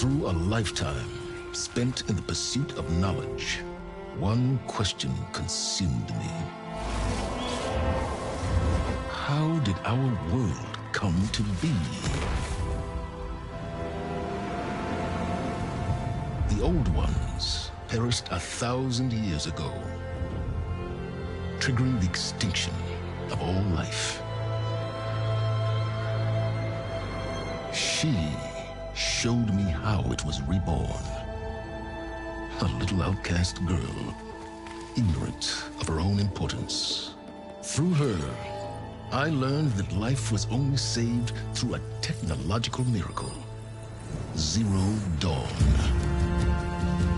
Through a lifetime spent in the pursuit of knowledge, one question consumed me. How did our world come to be? The old ones perished 1,000 years ago, triggering the extinction of all life. She showed me how it was reborn. A little outcast girl, ignorant of her own importance. Through her, I learned that life was only saved through a technological miracle. Zero Dawn.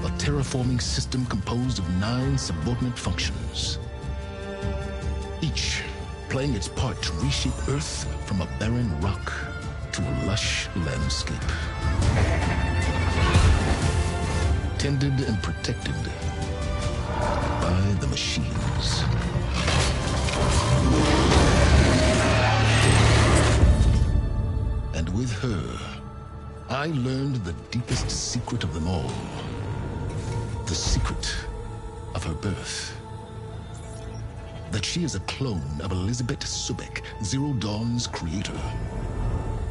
A terraforming system composed of 9 subordinate functions, each playing its part to reshape Earth from a barren rock to a lush landscape. Tended and protected by the machines. And with her, I learned the deepest secret of them all. The secret of her birth. That she is a clone of Elizabeth Subek, Zero Dawn's creator.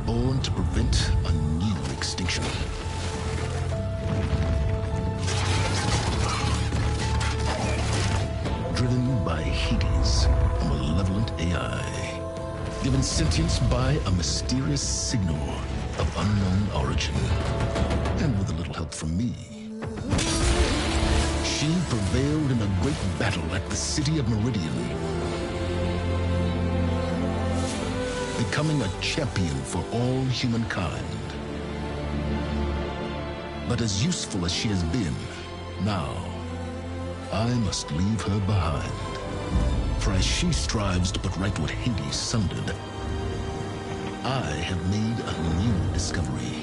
Born to prevent a new extinction. Driven by Hades, a malevolent AI. Given sentience by a mysterious signal of unknown origin. And with a little help from me, she prevailed in a great battle at the city of Meridian, becoming a champion for all humankind. But as useful as she has been, now I must leave her behind. For as she strives to put right what Hades sundered, I have made a new discovery.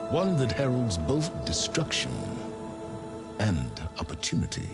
One that heralds both destruction and opportunity.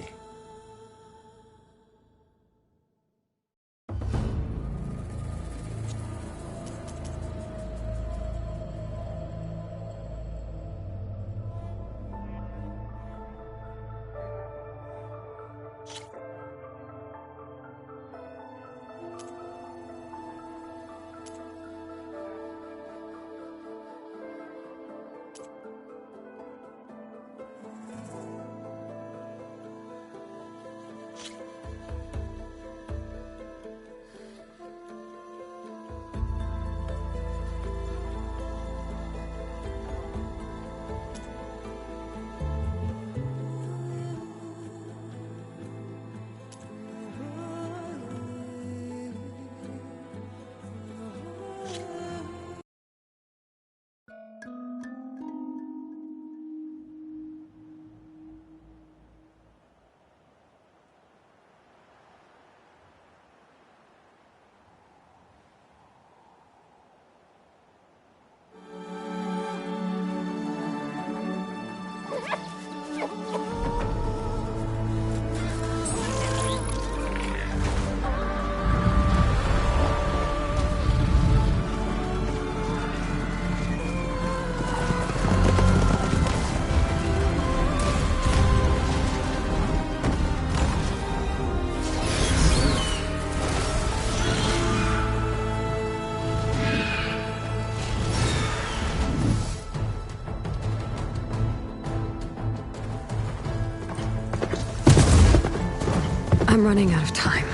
I'm running out of time,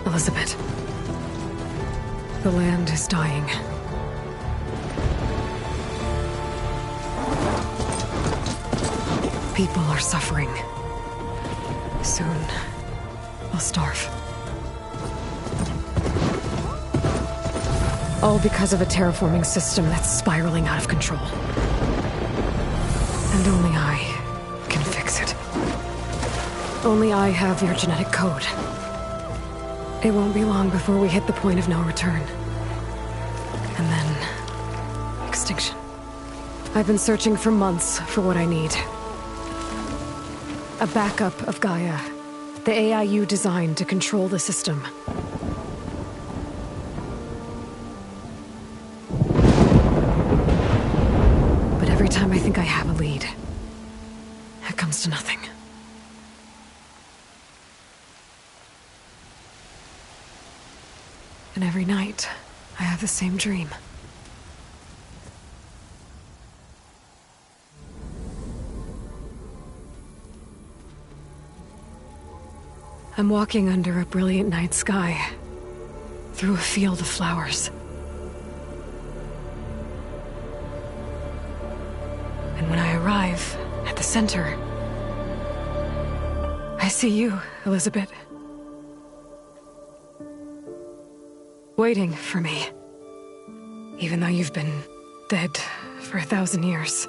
Elizabeth. The land is dying. People are suffering. Soon, they'll starve. All because of a terraforming system that's spiraling out of control. And only I can fix it. Only I have your genetic code. It won't be long before we hit the point of no return. And then... extinction. I've been searching for months for what I need. A backup of Gaia. The AI you designed to control the system. I think I have a lead, it comes to nothing. And every night, I have the same dream. I'm walking under a brilliant night sky, through a field of flowers. And when I arrive at the center, I see you, Elizabeth. Waiting for me. Even though you've been dead for 1,000 years.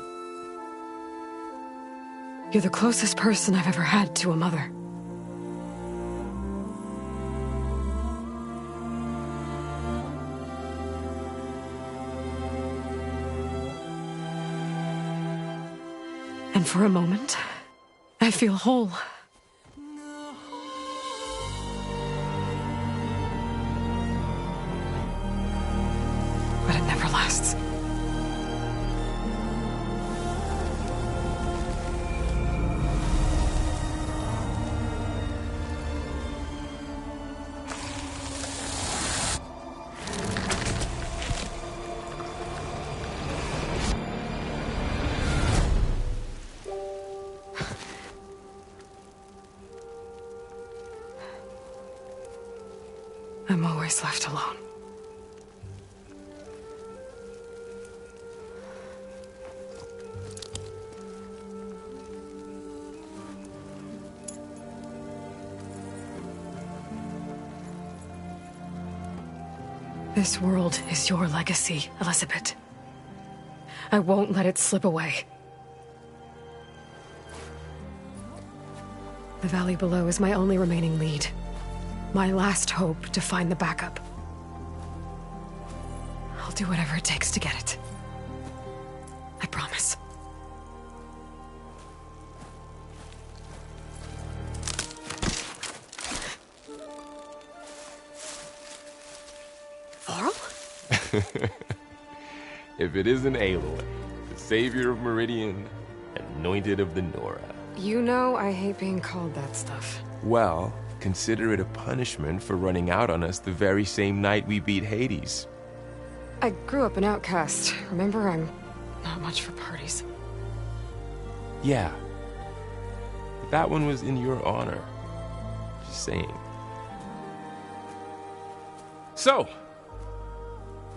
You're the closest person I've ever had to a mother. And for a moment, I feel whole. But it never lasts. I'm always left alone. This world is your legacy, Elizabeth. I won't let it slip away. The valley below is my only remaining lead. My last hope to find the backup. I'll do whatever it takes to get it. I promise. Varl? If it isn't Aloy, the savior of Meridian, anointed of the Nora. You know I hate being called that stuff. Well, consider it a punishment for running out on us the very same night we beat Hades. I grew up an outcast. Remember, I'm not much for parties. Yeah. But that one was in your honor. Just saying. So,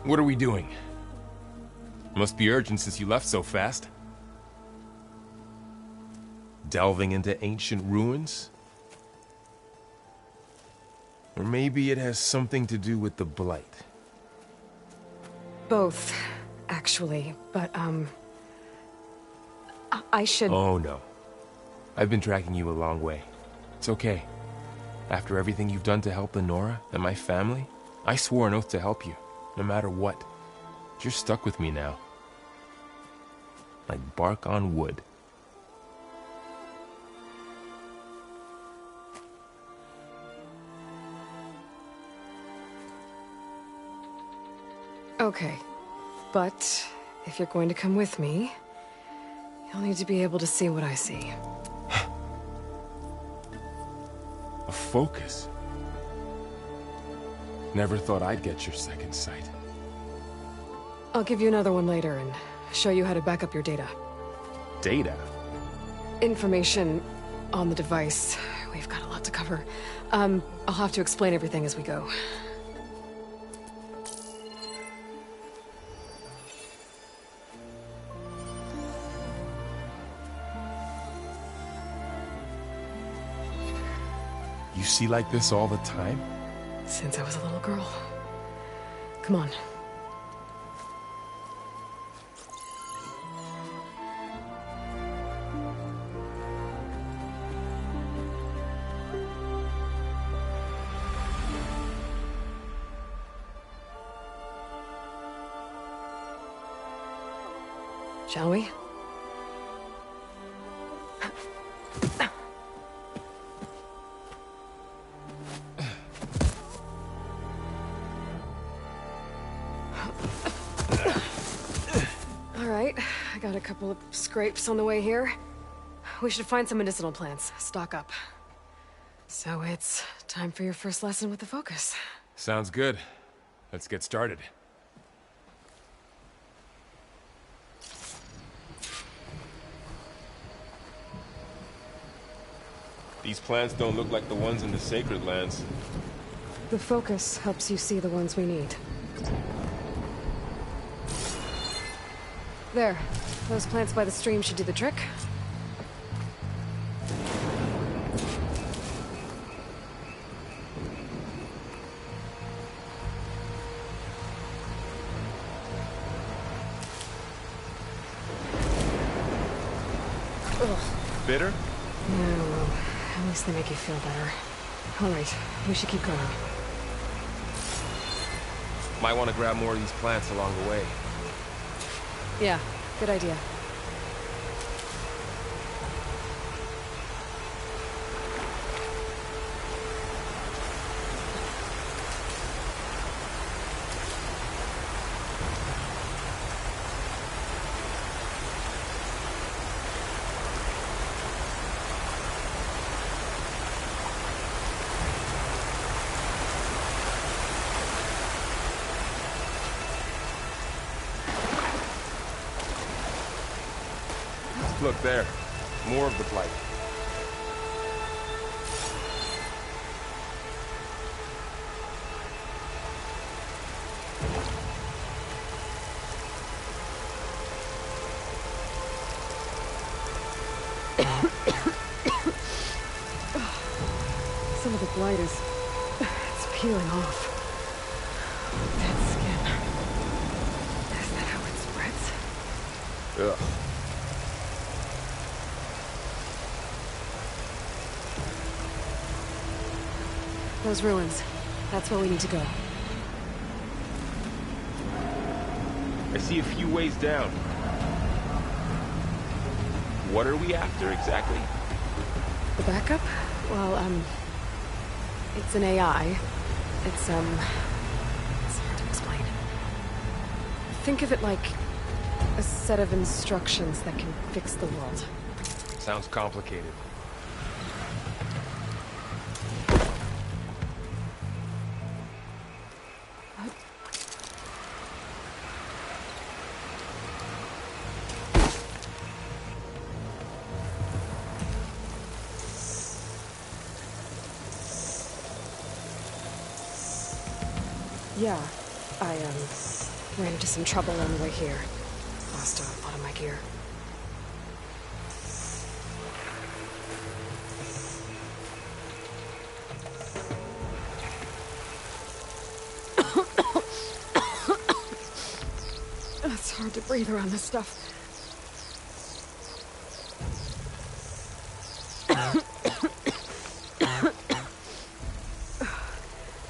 what are we doing? Must be urgent since you left so fast. Delving into ancient ruins? Or maybe it has something to do with the Blight. Both, actually, but, I should... Oh, no. I've been tracking you a long way. It's okay. After everything you've done to help the Nora and my family, I swore an oath to help you, no matter what. You're stuck with me now. Like bark on wood. Okay, but if you're going to come with me, you'll need to be able to see what I see. A focus? Never thought I'd get your second sight. I'll give you another one later and show you how to back up your data. Data? Information on the device. We've got a lot to cover. I'll have to explain everything as we go. You see like this all the time? Since I was a little girl. Come on. Shall we? Got a couple of scrapes on the way here. We should find some medicinal plants, stock up. So it's time for your first lesson with the Focus. Sounds good. Let's get started. These plants don't look like the ones in the Sacred Lands. The Focus helps you see the ones we need. There. Those plants by the stream should do the trick. Ugh. Bitter? Yeah, well, at least they make you feel better. Alright, we should keep going. Might want to grab more of these plants along the way. Yeah, good idea. Look there. More of the blight. Some of the blight is... it's peeling off. Dead skin. Is that how it spreads? Ugh. Those ruins. That's where we need to go. I see a few ways down. What are we after exactly? The backup? Well, it's an AI. It's hard to explain. Think of it like a set of instructions that can fix the world. Sounds complicated. Yeah, I, ran into some trouble on the way here. Lost a lot of my gear. It's hard to breathe around this stuff.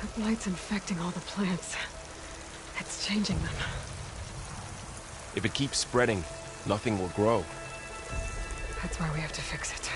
The blight's infecting all the plants. It's changing them. If it keeps spreading, nothing will grow. That's why we have to fix it.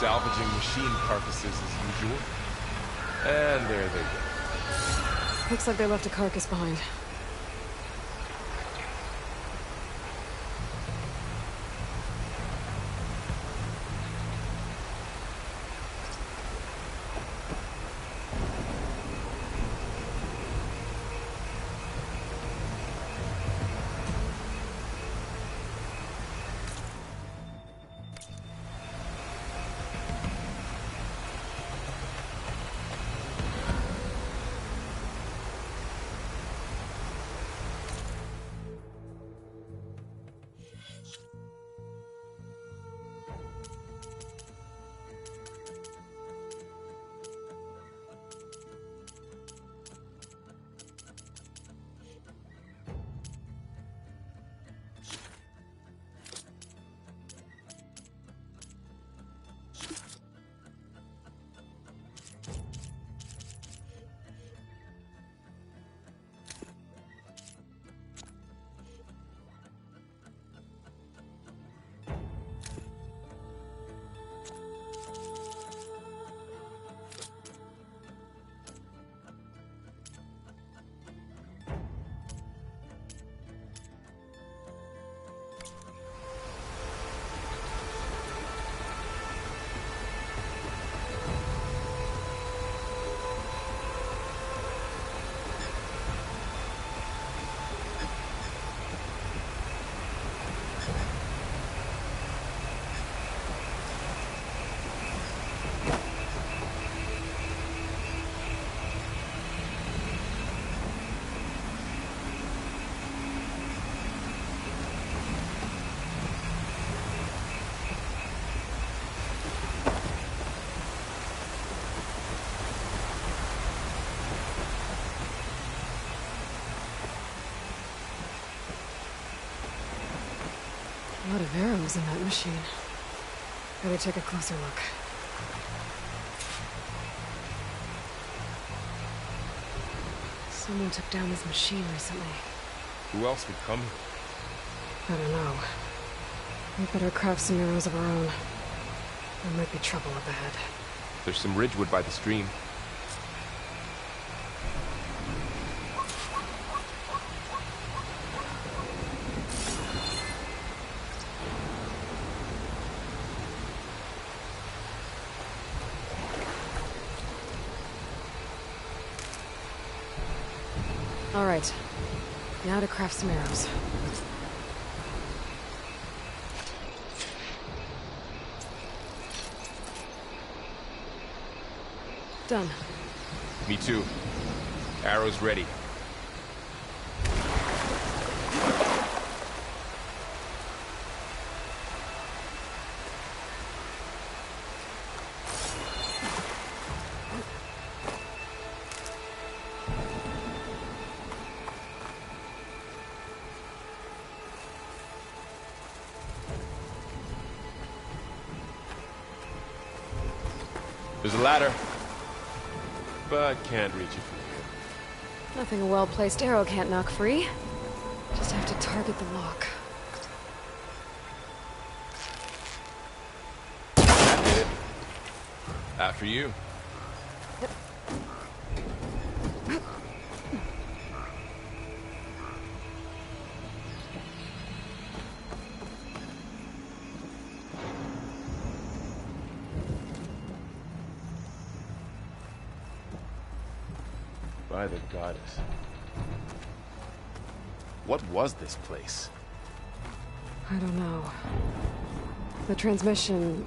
Salvaging machine carcasses as usual. And there they go. Looks like they left a carcass behind. lot of arrows in that machine. Better take a closer look. Someone took down this machine recently. Who else would come? I don't know. We better craft some arrows of our own. There might be trouble up ahead. There's some ridgewood by the stream. All right. Now to craft some arrows. Done. Me too. Arrows ready. There's a ladder, but can't reach it from here. Nothing a well-placed arrow can't knock free. Just have to target the lock. That did it. After you. By the goddess. What was this place? I don't know. The transmission...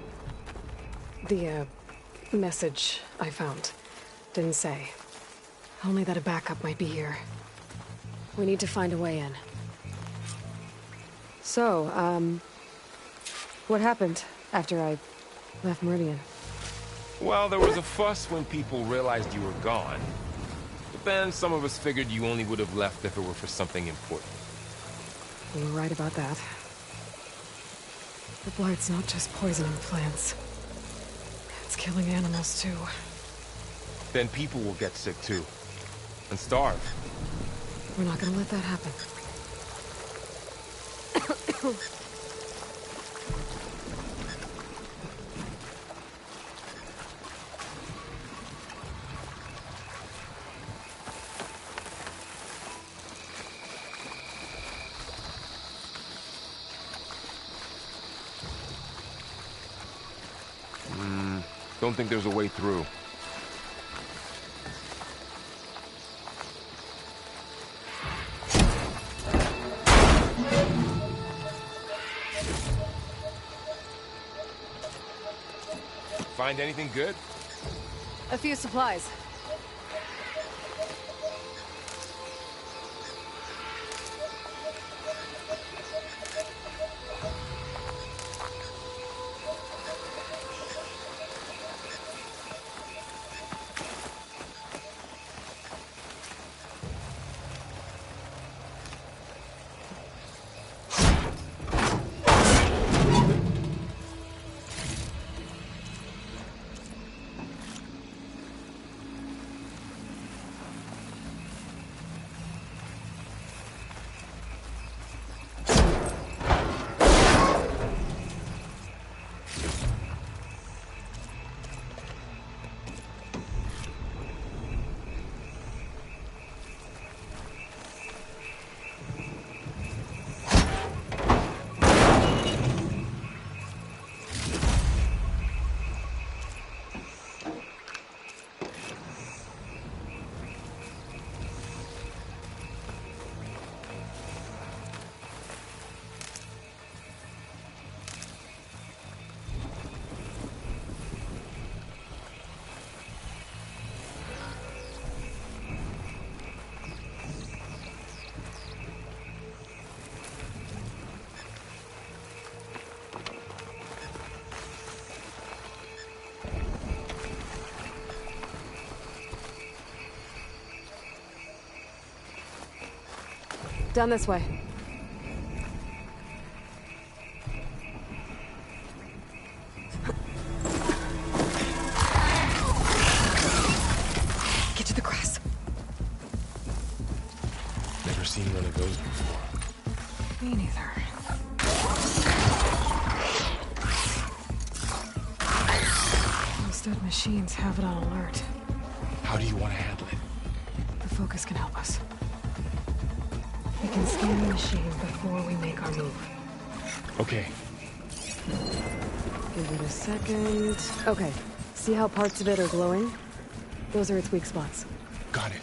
The, message I found didn't say. Only that a backup might be here. We need to find a way in. So, what happened after I left Meridian? Well, there was a fuss when people realized you were gone. But then some of us figured you only would have left if it were for something important. You were right about that. The blight's not just poisoning plants. It's killing animals, too. Then people will get sick too. And starve. We're not gonna let that happen. Don't think there's a way through. Find anything good? A few supplies. Down this way. seen one of those before. Me neither. Those dead machines have it on alert. How do you want to handle it? The focus can help us. We can scan the machine before we make our move. Okay. Give it a second. Okay. See how parts of it are glowing? Those are its weak spots. Got it.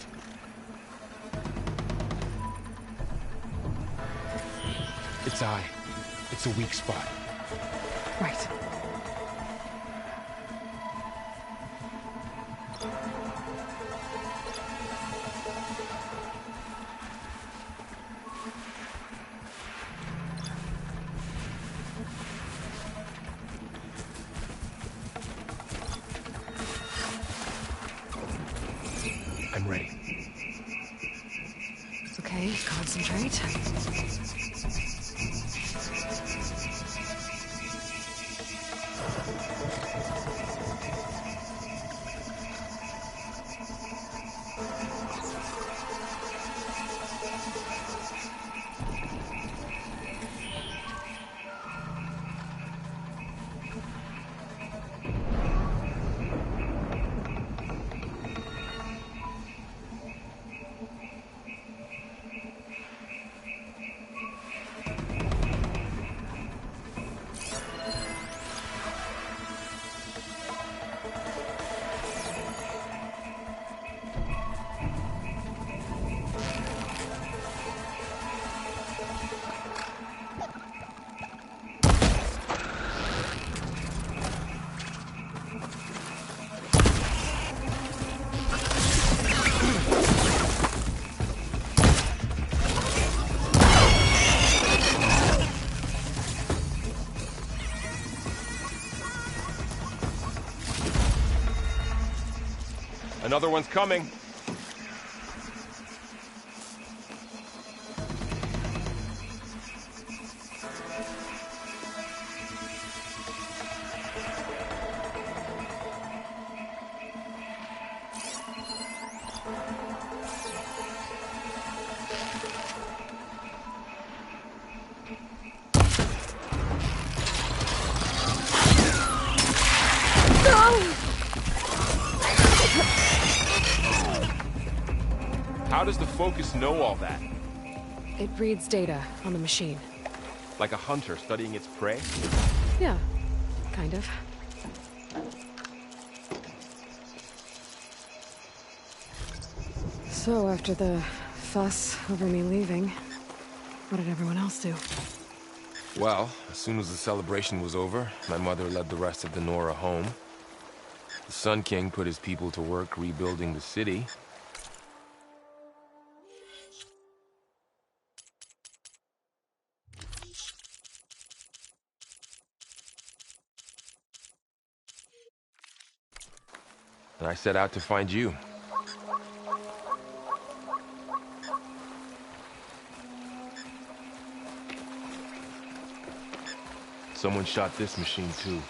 Its eye. It's a weak spot. Right. I'm ready. Okay, concentrate. Another one's coming. How does the focus know all that? It reads data on the machine. Like a hunter studying its prey? Yeah, kind of. So, after the fuss over me leaving, what did everyone else do? Well, as soon as the celebration was over, my mother led the rest of the Nora home. The Sun King put his people to work rebuilding the city. And I set out to find you. Someone shot this machine too.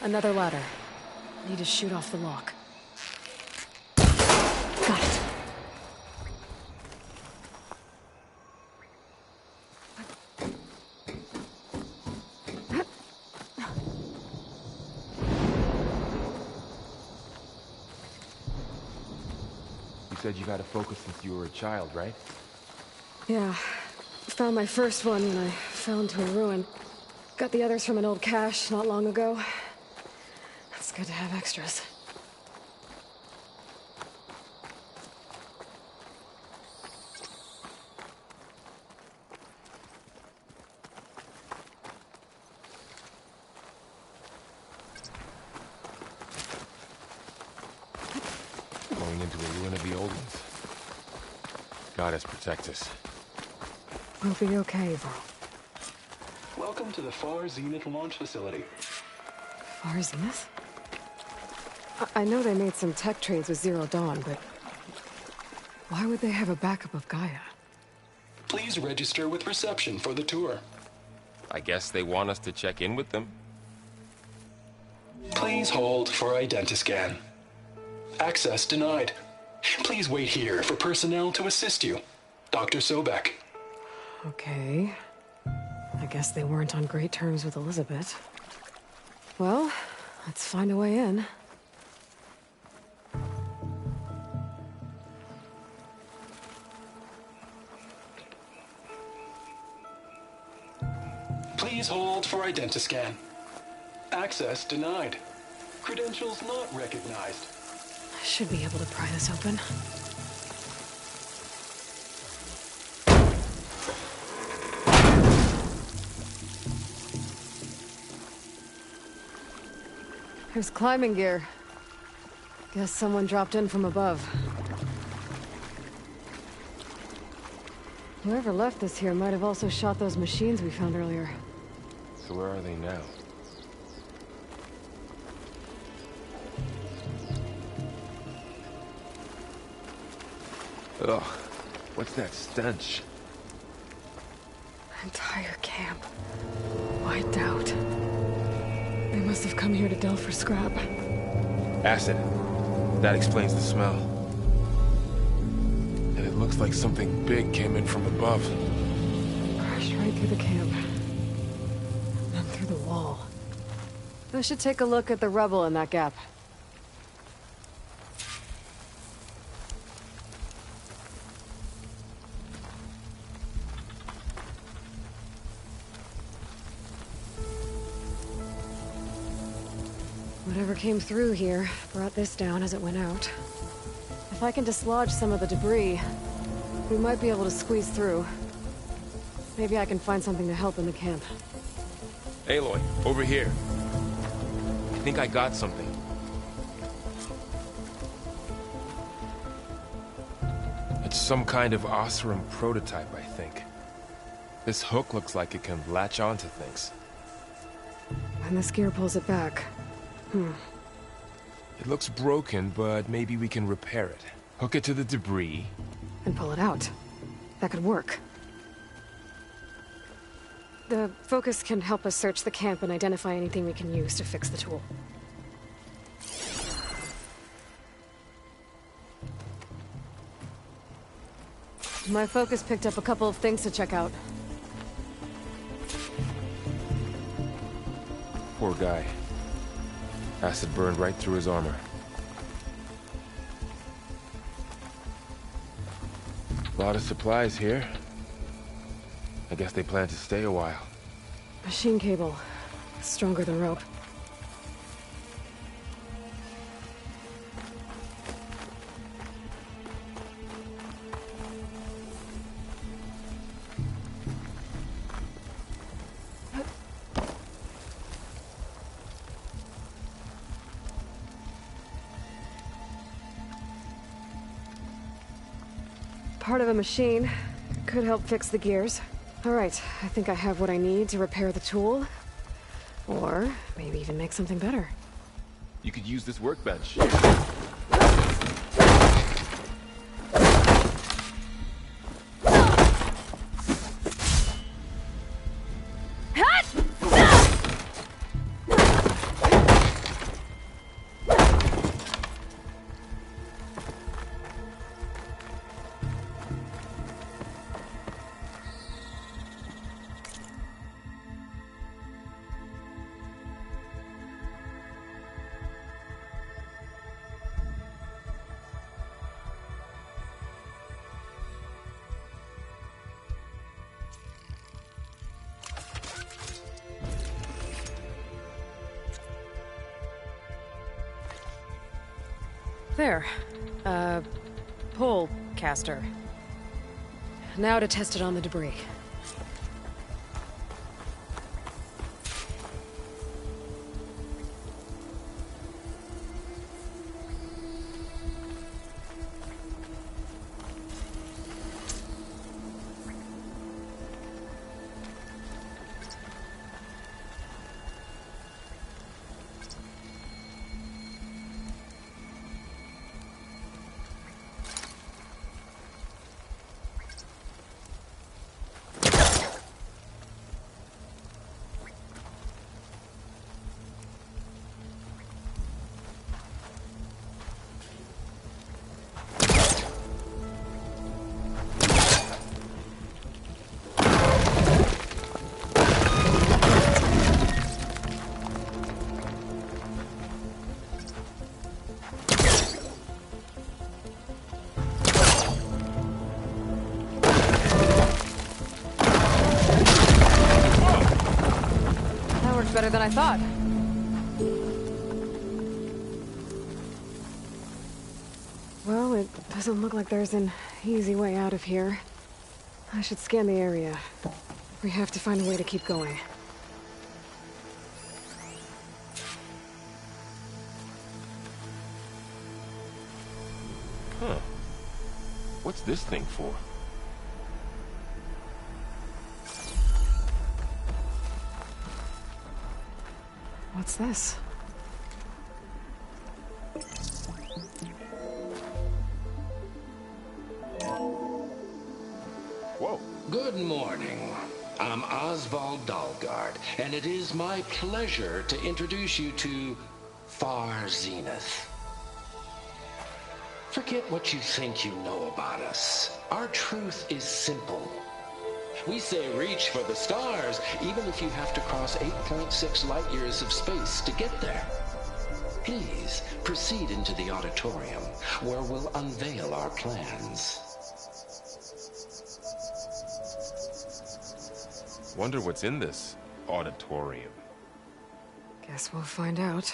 Another ladder. Need to shoot off the lock. Got it. said you've had a focus since you were a child, right? Yeah. Found my first one when I fell into a ruin. Got the others from an old cache not long ago. It's good to have extras. Going into a ruin of the old ones. Goddess protect us. We'll be okay, Val. Welcome to the Far Zenith launch facility. Far Zenith? I know they made some tech trades with Zero Dawn, but why would they have a backup of Gaia? Please register with reception for the tour. I guess they want us to check in with them. Please hold for identiscan. Access denied. Please wait here for personnel to assist you. Dr. Sobek. Okay. I guess they weren't on great terms with Elizabeth. Well, let's find a way in. Please hold for identiscan. Access denied. Credentials not recognized. I should be able to pry this open. There's climbing gear. Guess someone dropped in from above. Whoever left this here might have also shot those machines we found earlier. So where are they now? Ugh, what's that stench? Entire camp. Wiped out. They must have come here to delve for scrap. Acid. That explains the smell. And it looks like something big came in from above. Crashed right through the camp. Then through the wall. I should take a look at the rubble in that gap. Whatever came through here brought this down as it went out. If I can dislodge some of the debris, we might be able to squeeze through. Maybe I can find something to help in the camp. Aloy, over here. I think I got something. It's some kind of Osram prototype, I think. This hook looks like it can latch onto things. And this gear pulls it back. It looks broken, but maybe we can repair it. Hook it to the debris. And pull it out. That could work. The focus can help us search the camp and identify anything we can use to fix the tool. My focus picked up a couple of things to check out. Poor guy. Acid burned right through his armor. A lot of supplies here. I guess they plan to stay a while. Machine cable. Stronger than rope. Part of a machine. Could help fix the gears. All right, I think I have what I need to repair the tool. Or maybe even make something better. You could use this workbench. There. Pole caster. Now to test it on the debris. Better than I thought. Well, it doesn't look like there's an easy way out of here. I should scan the area. We have to find a way to keep going. Huh. What's this thing for? What's this? Whoa. Good morning. I'm Oswald Dalgard, and it is my pleasure to introduce you to Far Zenith. Forget what you think you know about us. Our truth is simple. We say reach for the stars, even if you have to cross 8.6 light years of space to get there. Please, proceed into the auditorium, where we'll unveil our plans. Wonder what's in this auditorium. Guess we'll find out.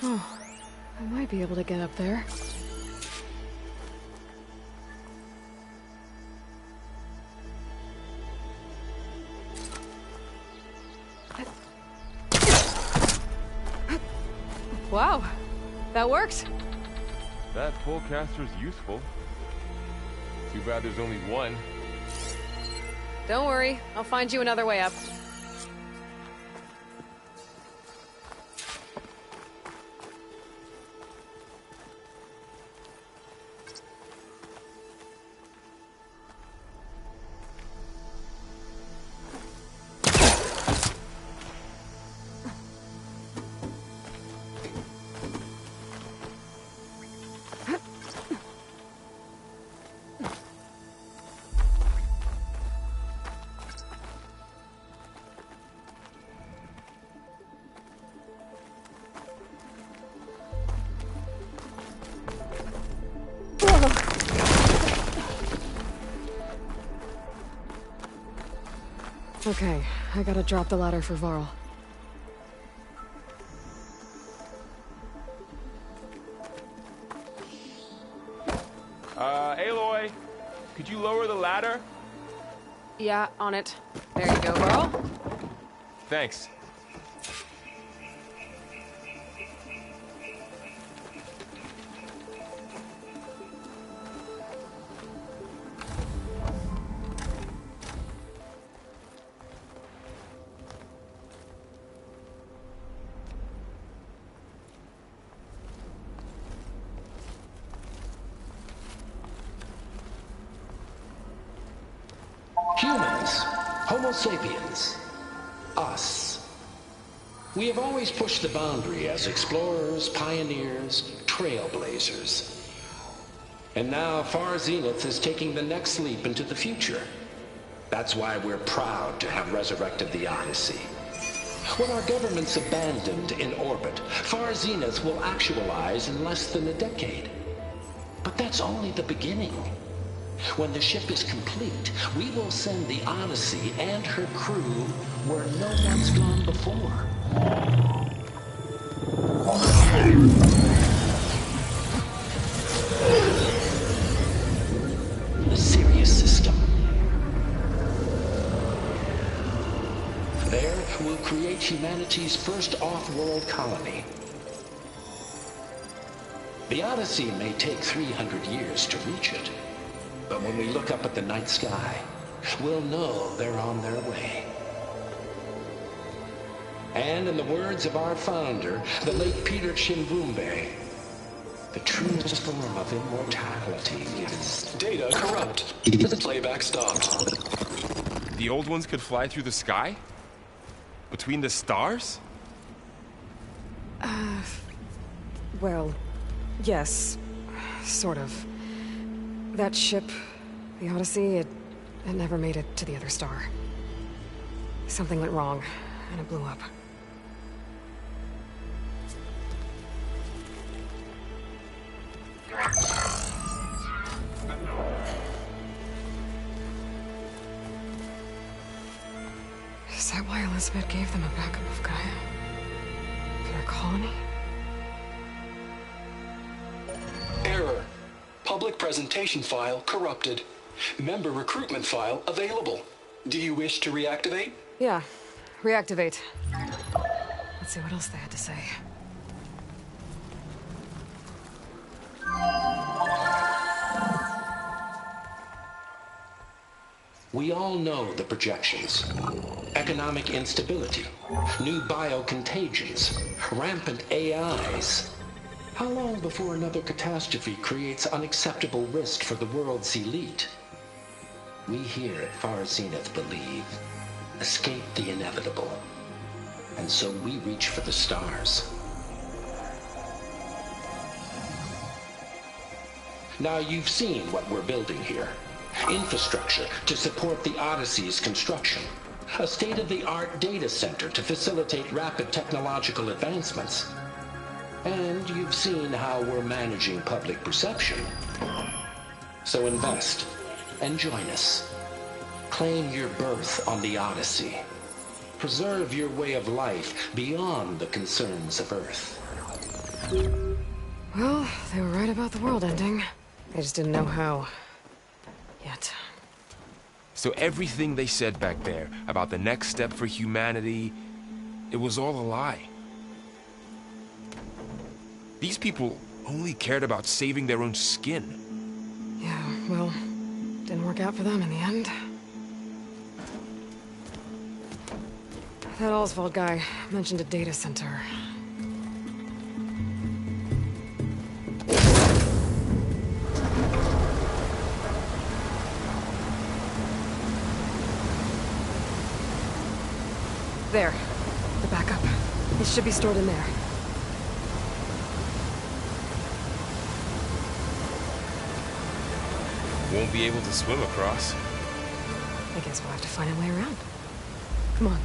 Oh, I might be able to get up there. Wow, that works. That pullcaster's useful. Too bad there's only one. Don't worry, I'll find you another way up. Okay, I gotta drop the ladder for Varl. Aloy, could you lower the ladder? Yeah, on it. There you go, Varl. Thanks. Humans, Homo sapiens, us. We have always pushed the boundary as explorers, pioneers, trailblazers. And now Far Zenith is taking the next leap into the future. That's why we're proud to have resurrected the Odyssey. When our government's abandoned in orbit, Far Zenith will actualize in less than a decade. But that's only the beginning. When the ship is complete, we will send the Odyssey and her crew where no one's gone before. The Sirius system. There, we'll create humanity's first off-world colony. The Odyssey may take 300 years to reach it, but when we look up at the night sky, we'll know they're on their way. And in the words of our founder, the late Peter Chimbumbe, the truest form of immortality is... Data corrupt. Playback stopped. The old ones could fly through the sky? Between the stars? Well, yes. Sort of. That ship, the Odyssey, it never made it to the other star. Something went wrong, and it blew up. Is that why Elizabeth gave them a backup of Gaia? For their colony? Error. Public presentation file corrupted. Member recruitment file available. Do you wish to reactivate? Yeah. Reactivate. Let's see what else they had to say. We all know the projections. Economic instability, new biocontagions, rampant AIs. How long before another catastrophe creates unacceptable risk for the world's elite? We here at Far Zenith believe, escape the inevitable. And so we reach for the stars. Now you've seen what we're building here. Infrastructure to support the Odyssey's construction. A state-of-the-art data center to facilitate rapid technological advancements. And you've seen how we're managing public perception. So invest and join us. Claim your berth on the Odyssey. Preserve your way of life beyond the concerns of Earth. Well, they were right about the world ending. They just didn't know how. Yet. So everything they said back there about the next step for humanity, it was all a lie. These people only cared about saving their own skin. Yeah, well, didn't work out for them in the end. That Oswald guy mentioned a data center. There. The backup. It should be stored in there. Won't be able to swim across. I guess we'll have to find a way around. Come on.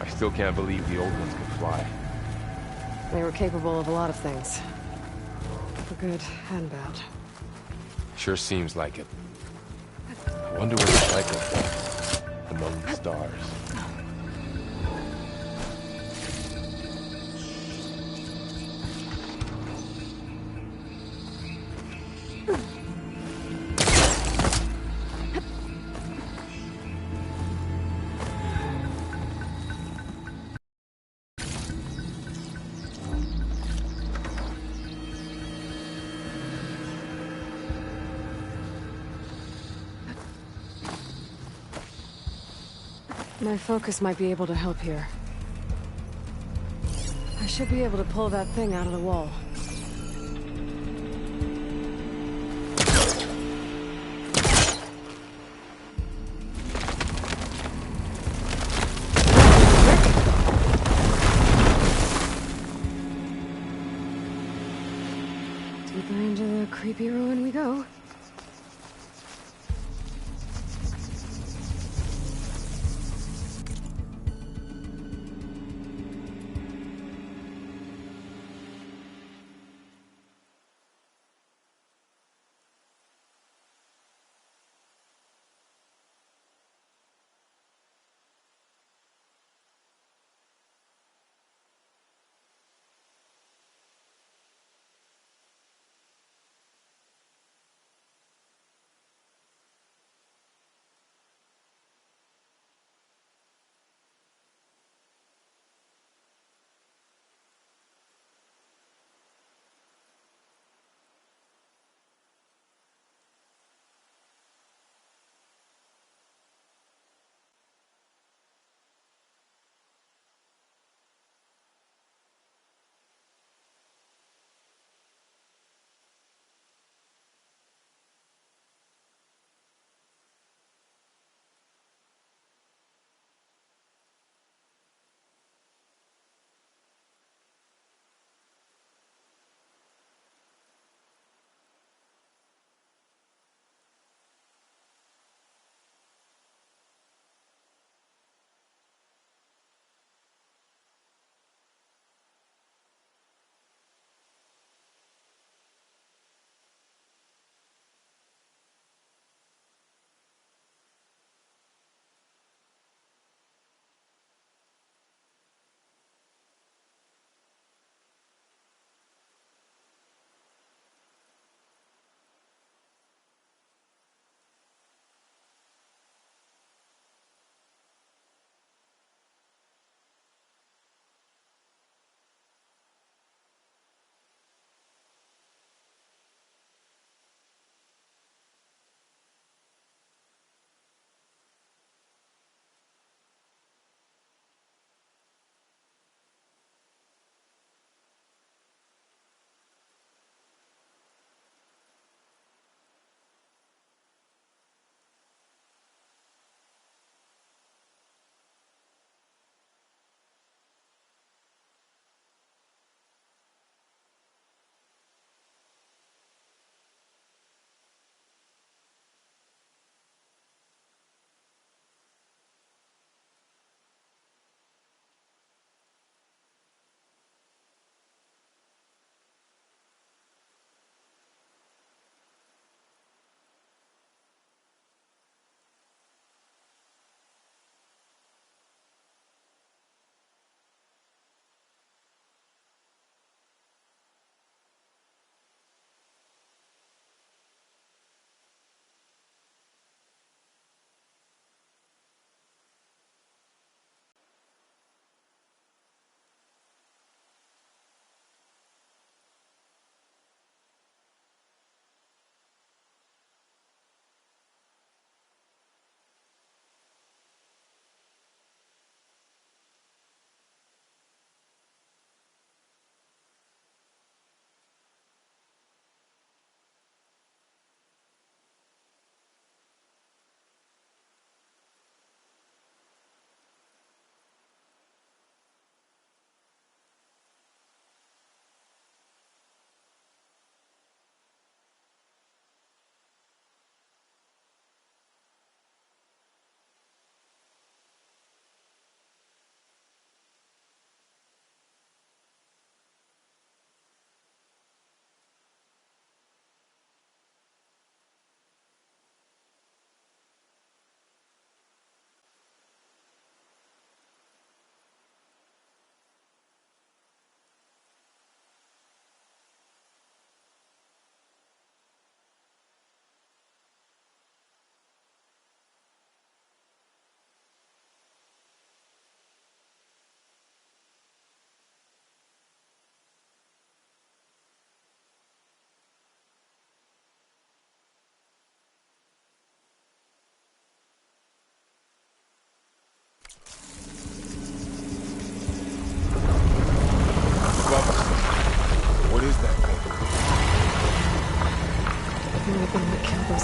I still can't believe the old ones could fly. They were capable of a lot of things. For good and bad. Sure seems like it. I wonder what it's like up there, among the stars. My focus might be able to help here. I should be able to pull that thing out of the wall.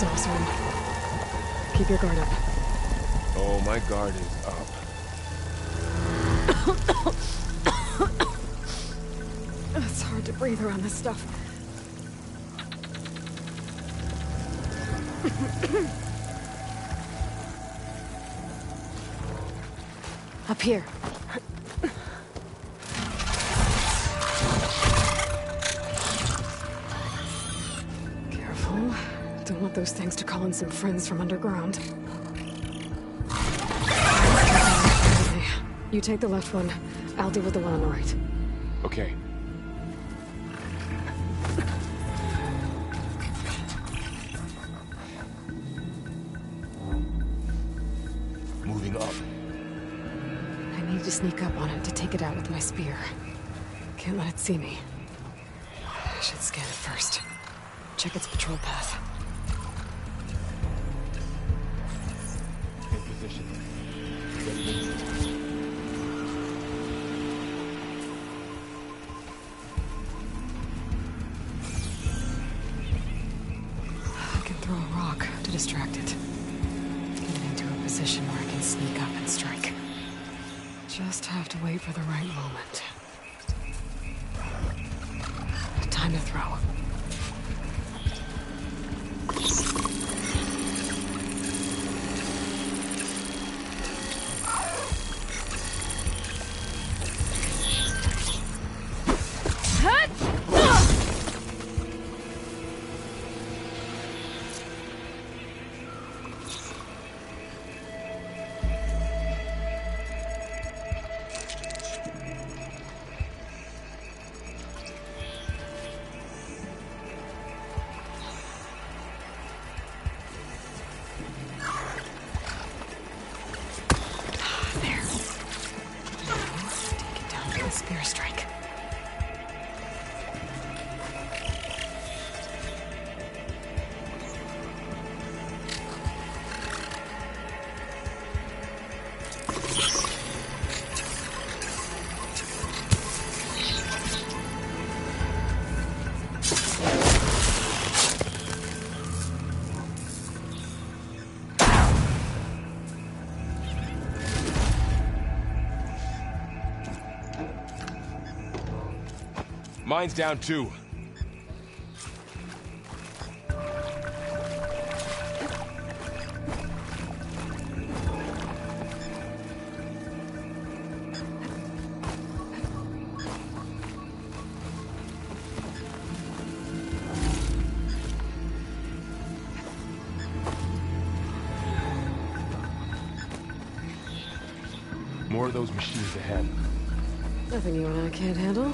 Osram. Keep your guard up. Oh, my guard is up. It's hard to breathe around this stuff. Up here. Careful. Don't want those things to call in some friends from underground. Okay. You take the left one. I'll deal with the one on the right. Okay. Moving up. I need to sneak up on it to take it out with my spear. Can't let it see me. I should scan it first. Check its patrol path. In position. Ready. I can throw a rock to distract it. Get it into a position where I can sneak up and strike. Just have to wait for the right moment. Time to throw. Spear strike. Mine's down too. More of those machines ahead. Nothing you and I can't handle.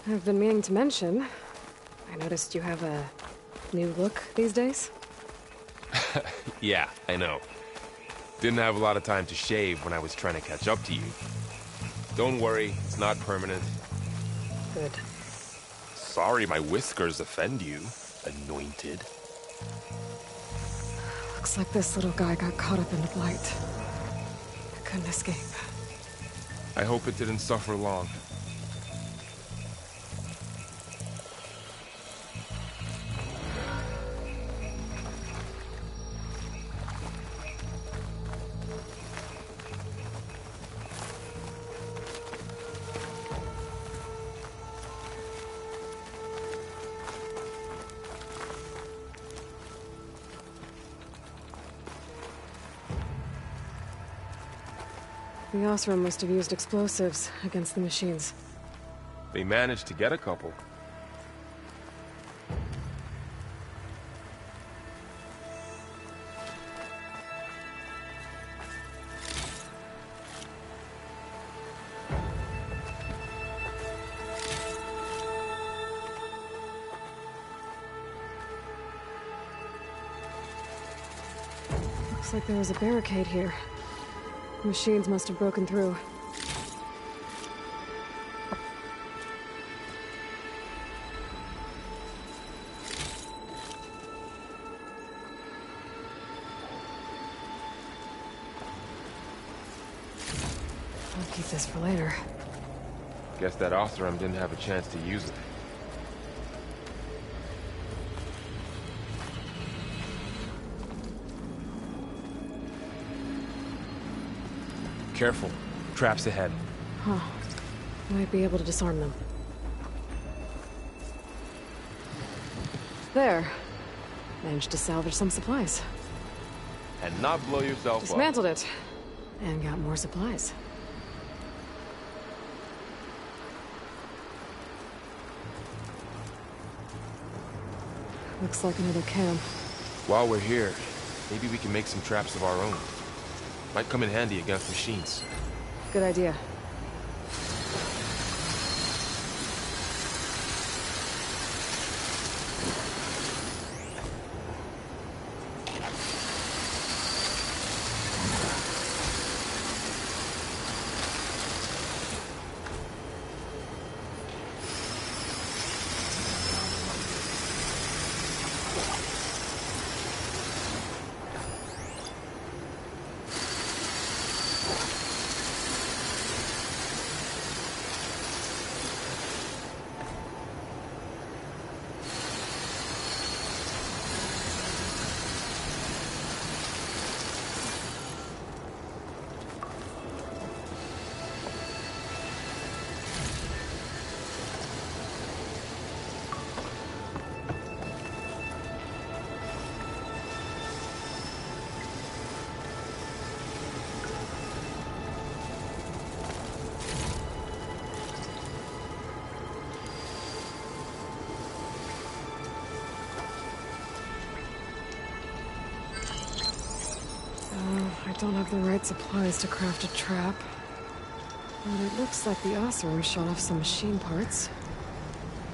I've been meaning to mention, I noticed you have a new look these days. Yeah, I know. Didn't have a lot of time to shave when I was trying to catch up to you. Don't worry, it's not permanent. Good. Sorry my whiskers offend you, anointed. Looks like this little guy got caught up in the blight. I couldn't escape. I hope it didn't suffer long. The Osram must have used explosives against the machines. They managed to get a couple. Looks like there was a barricade here. Machines must have broken through. I'll keep this for later. Guess that Oseram didn't have a chance to use it. Careful. Traps ahead. Huh. Might be able to disarm them. There. Managed to salvage some supplies. And not blow yourself Dismantled it. And got more supplies. Looks like another camp. While we're here, maybe we can make some traps of our own. Might come in handy against machines. Good idea. I don't have the right supplies to craft a trap. But it looks like the Osram shot off some machine parts.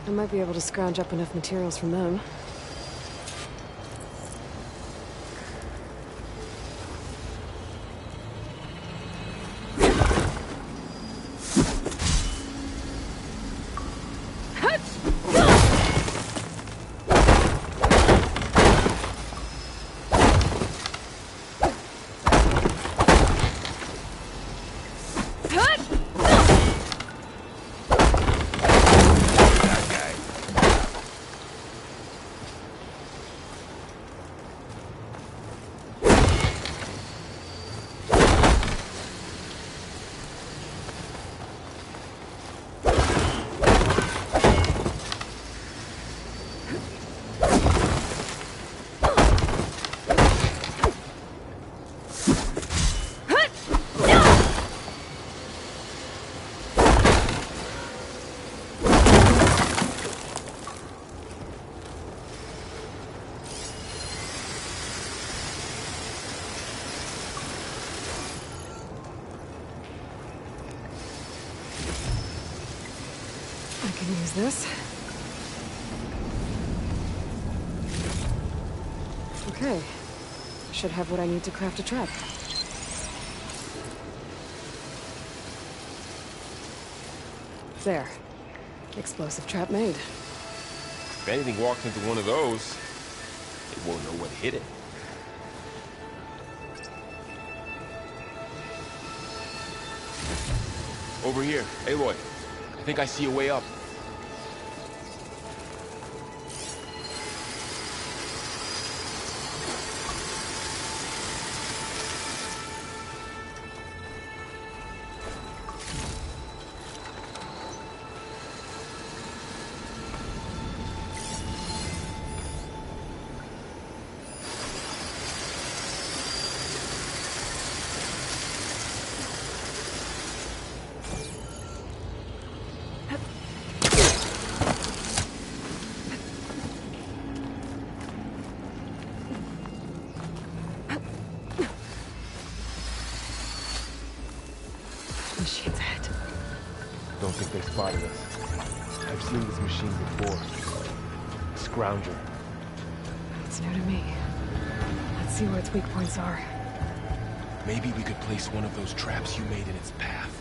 I might be able to scrounge up enough materials from them. can use this. Okay. Should have what I need to craft a trap. There. Explosive trap made. If anything walks into one of those, it won't know what hit it. Over here. Aloy, I think I see a way up. Machine's ahead. Don't think they spotted us. I've seen this machine before. Scrounger. It's new to me. Let's see where its weak points are. Maybe we could place one of those traps you made in its path.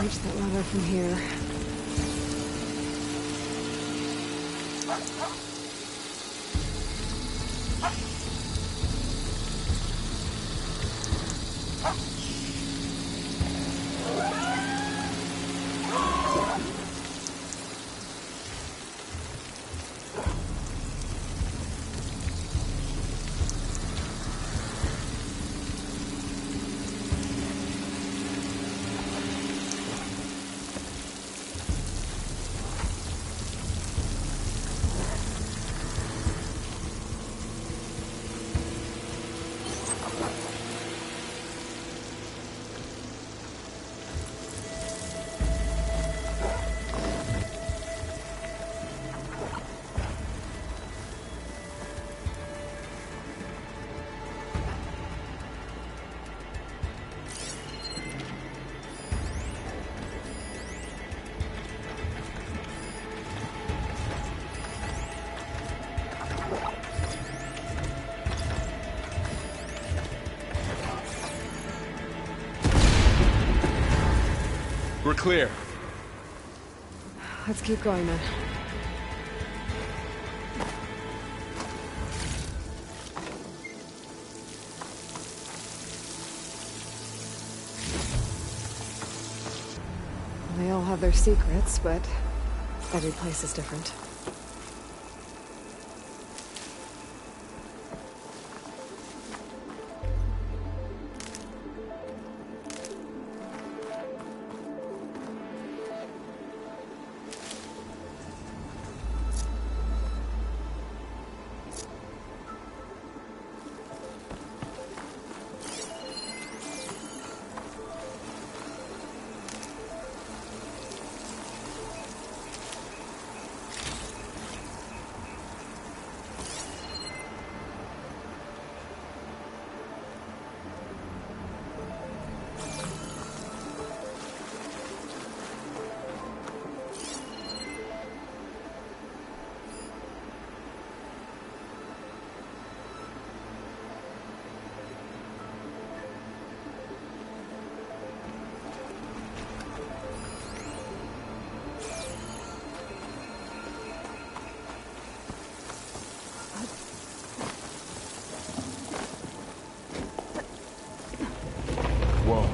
Reach that ladder from here. clear. Let's keep going then. They all have their secrets, but every place is different. Whoa.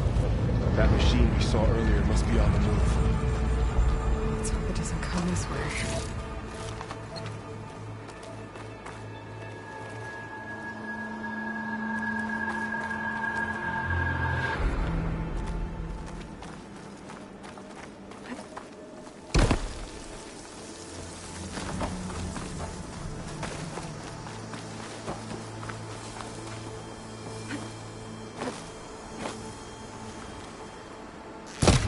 That machine we saw earlier must be on the move. Let's hope it doesn't come this way.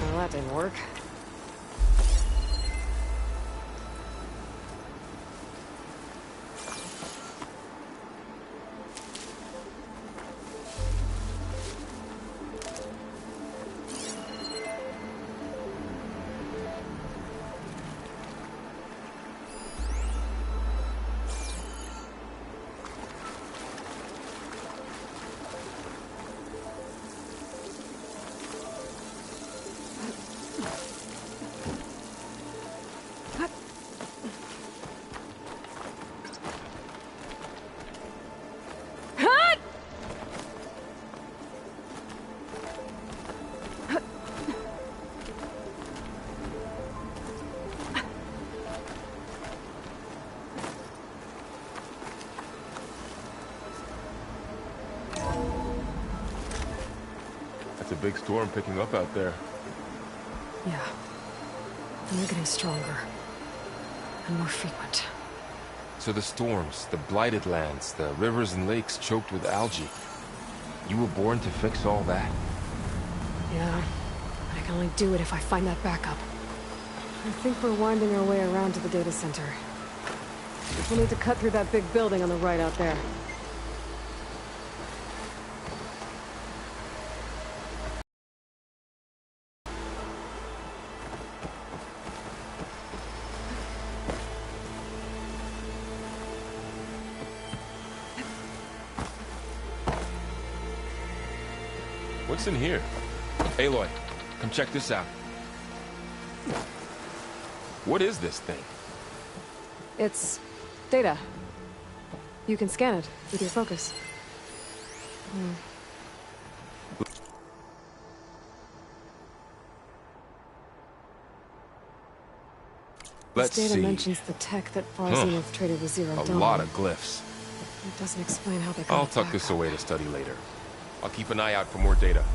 Well, that didn't work. It's a big storm picking up out there. Yeah. And they're getting stronger. And more frequent. So the storms, the blighted lands, the rivers and lakes choked with algae. You were born to fix all that? Yeah. But I can only do it if I find that backup. I think we're winding our way around to the data center. We'll need to cut through that big building on the right out there. What's in here? Aloy, come check this out. What is this thing? It's data. You can scan it with your focus. Let's this data see. mentions the tech that Far Zenith traded with Zero A Dawn. lot of glyphs. It doesn't explain how they got I'll it tuck back this up. away to study later. I'll keep an eye out for more data.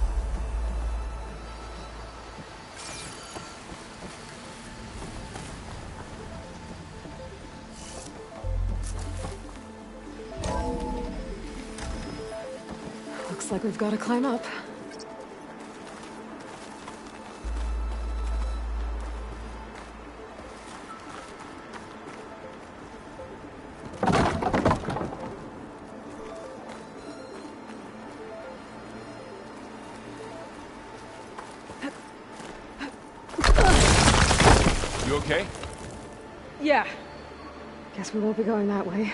Looks like we've got to climb up. You okay? Yeah. Guess we won't be going that way.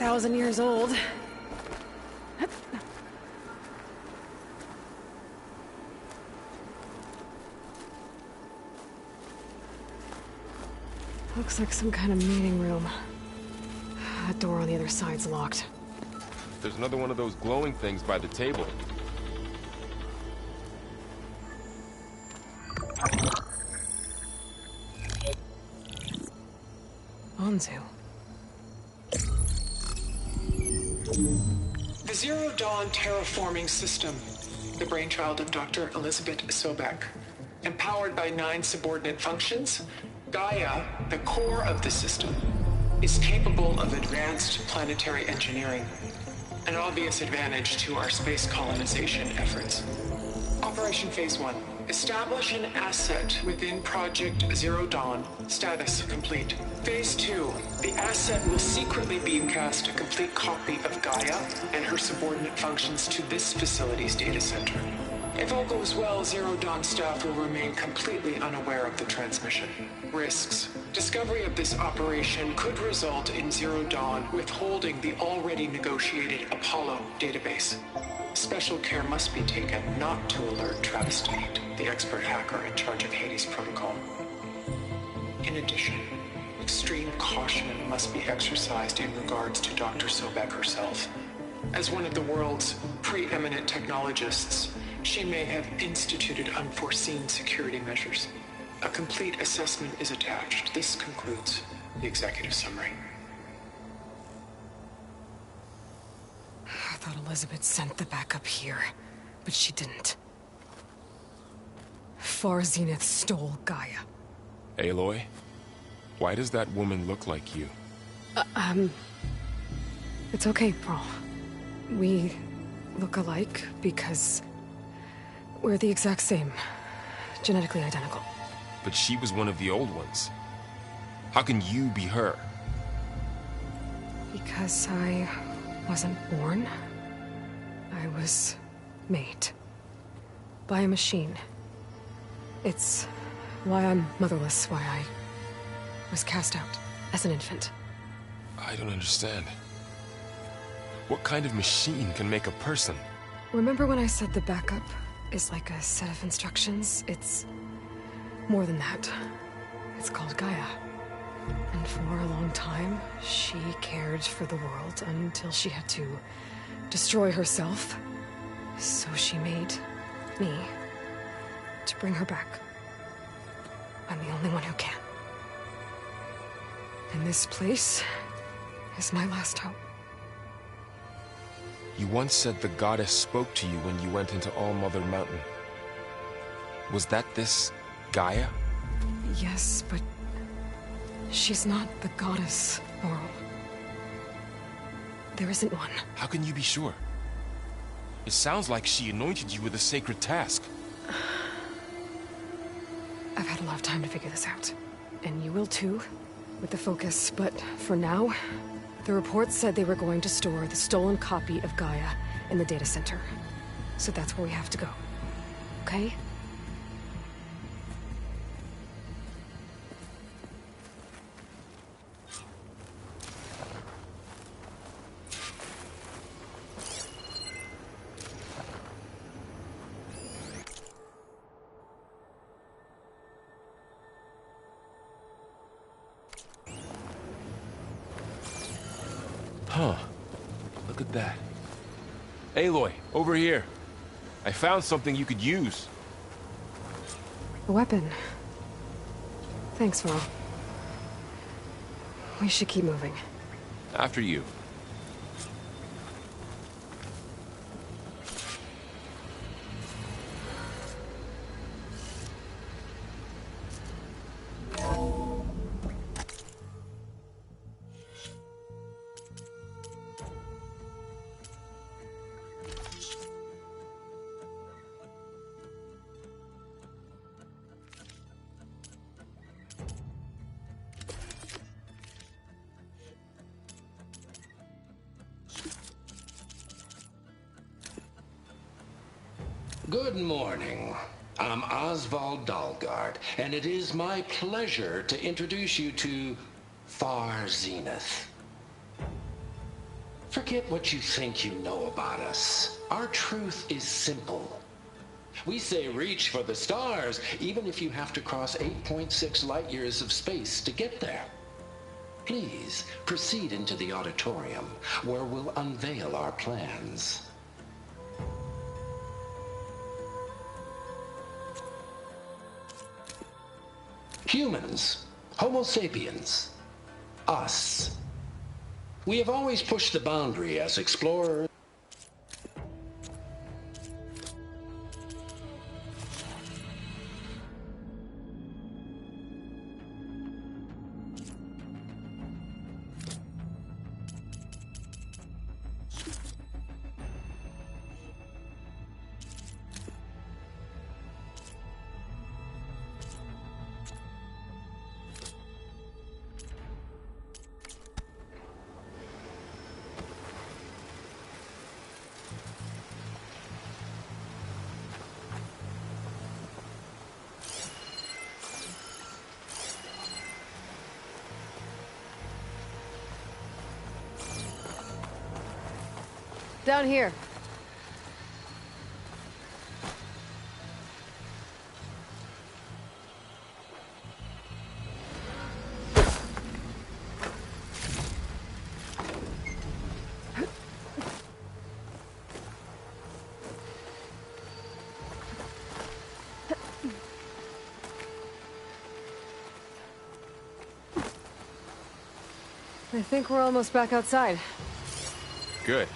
1,000 years old. Looks like some kind of meeting room. That door on the other side's locked. There's another one of those glowing things by the table. Anzu. The Zero Dawn terraforming system, the brainchild of Dr. Elizabeth Sobek. Empowered by 9 subordinate functions, Gaia, the core of the system, is capable of advanced planetary engineering, an obvious advantage to our space colonization efforts. Operation Phase 1. Establish an asset within Project Zero Dawn. Status complete. Phase 2. The asset will secretly beamcast a complete copy of Gaia and her subordinate functions to this facility's data center. If all goes well, Zero Dawn staff will remain completely unaware of the transmission. Risks. Discovery of this operation could result in Zero Dawn withholding the already negotiated Apollo database. Special care must be taken not to alert Travis Tate, the expert hacker in charge of Hades Protocol. In addition, extreme caution must be exercised in regards to Dr. Sobek herself. As one of the world's preeminent technologists, she may have instituted unforeseen security measures. A complete assessment is attached. This concludes the executive summary. I thought Elizabeth sent the backup here, but she didn't. Far Zenith stole Gaia. Aloy, why does that woman look like you? It's okay, Pearl. We look alike because we're the exact same. Genetically identical. But she was one of the old ones. How can you be her? Because I wasn't born. I was made. By a machine. It's why I'm motherless, why I was cast out as an infant. I don't understand. What kind of machine can make a person? Remember when I said the backup is like a set of instructions? It's more than that. It's called Gaia. And for a long time, she cared for the world until she had to destroy herself. So she made me to bring her back. I'm the only one who can. And this place is my last hope. You once said the goddess spoke to you when you went into All-Mother Mountain. Was that this Gaia? Yes, but she's not the goddess, Laurel. There isn't one. How can you be sure? It sounds like she anointed you with a sacred task. I've had a lot of time to figure this out. And you will too, with the focus. But for now, the report said they were going to store the stolen copy of Gaia in the data center. So that's where we have to go. Okay? Huh. Look at that. Aloy, over here. I found something you could use. A weapon. Thanks, Ron. We should keep moving. After you. Good morning. I'm Oswald Dalgard, and it is my pleasure to introduce you to Far Zenith. Forget what you think you know about us. Our truth is simple. We say reach for the stars, even if you have to cross 8.6 light years of space to get there. Please proceed into the auditorium, where we'll unveil our plans. Humans, Homo sapiens, us. We have always pushed the boundary as explorers. Down here. I think we're almost back outside. Good.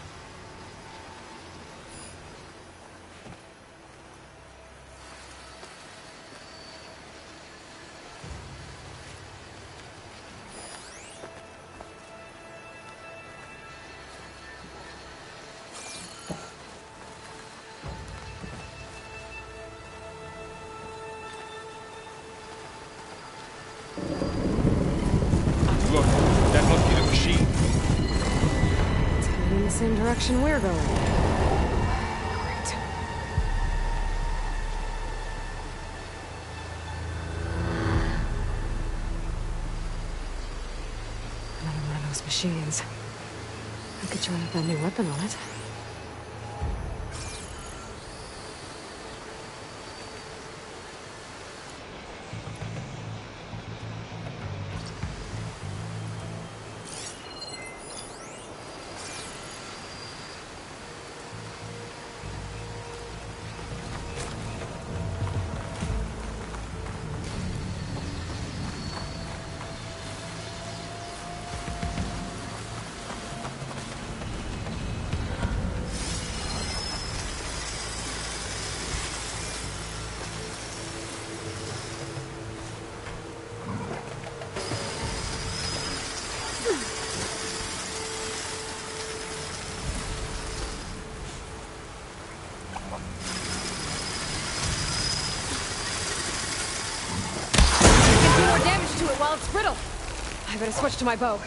Look, that must be the machine. It's heading in the same direction we're going. Great. Another one of those machines. I could try out that new weapon on it. More damage to it while it's brittle. I better switch to my bow.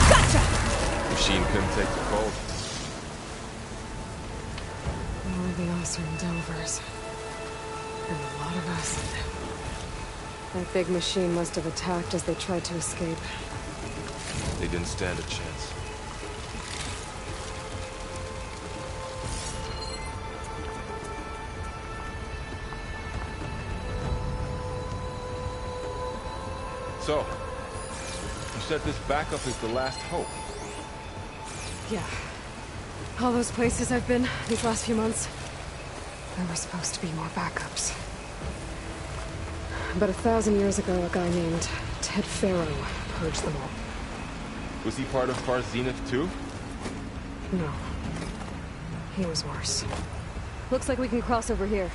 Gotcha! Machine couldn't take the cold. More of the Osram Delvers. And a lot of acid. That big machine must have attacked as they tried to escape. They didn't stand a chance. So, you said this backup is the last hope. Yeah. All those places I've been these last few months, there were supposed to be more backups. But 1,000 years ago, a guy named Ted Faro purged them all. Was he part of Far Zenith too? No. He was worse. Looks like we can cross over here.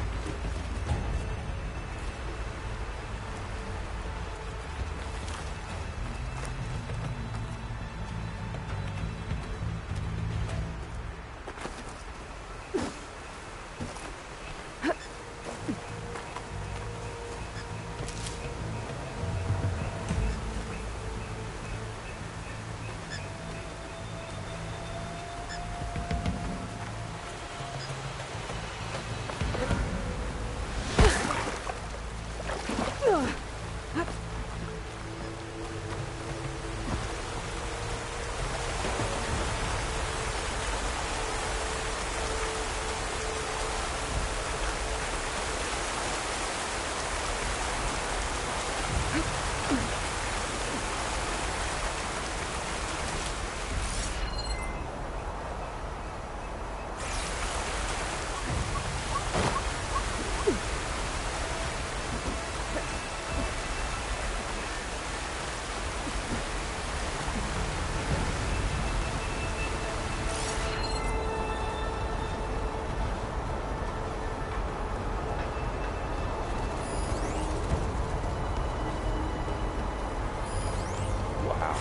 Wow.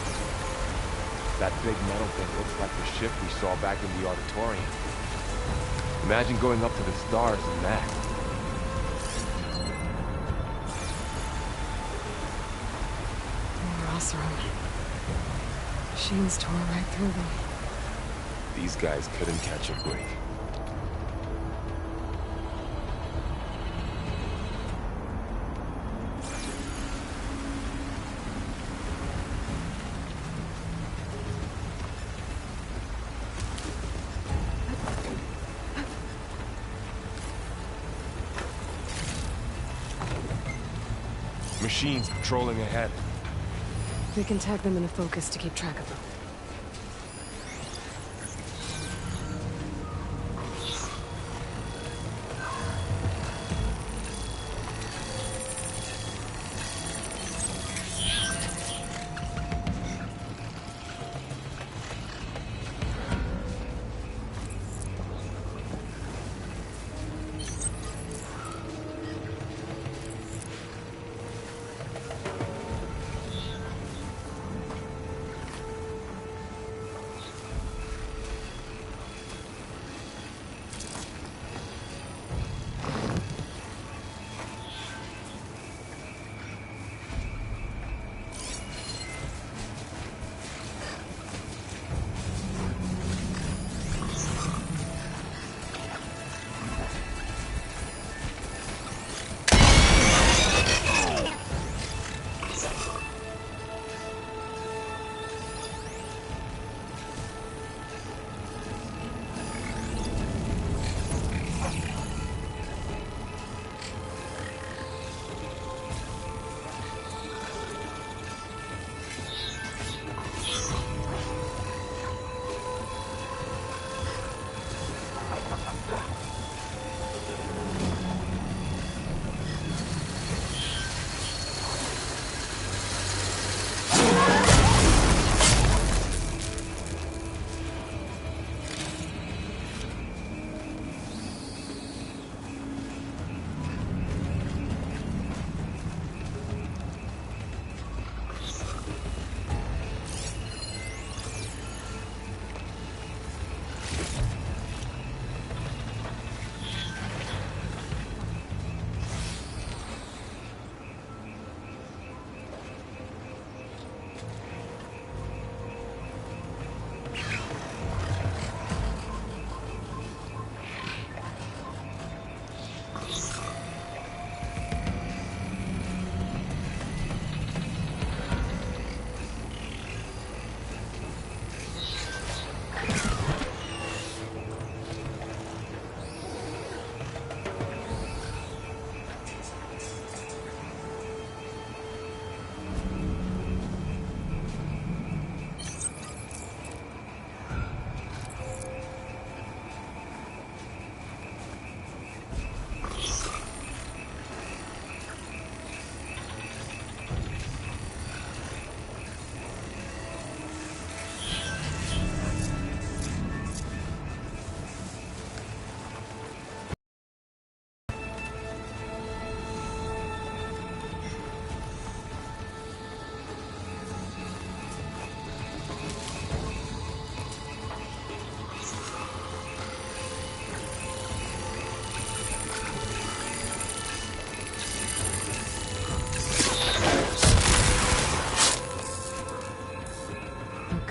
That big metal thing looks like the ship we saw back in the auditorium. Imagine going up to the stars in that. Rossrum. Machines tore right through them. These guys couldn't catch a break. Machines patrolling ahead. We can tag them in a focus to keep track of them.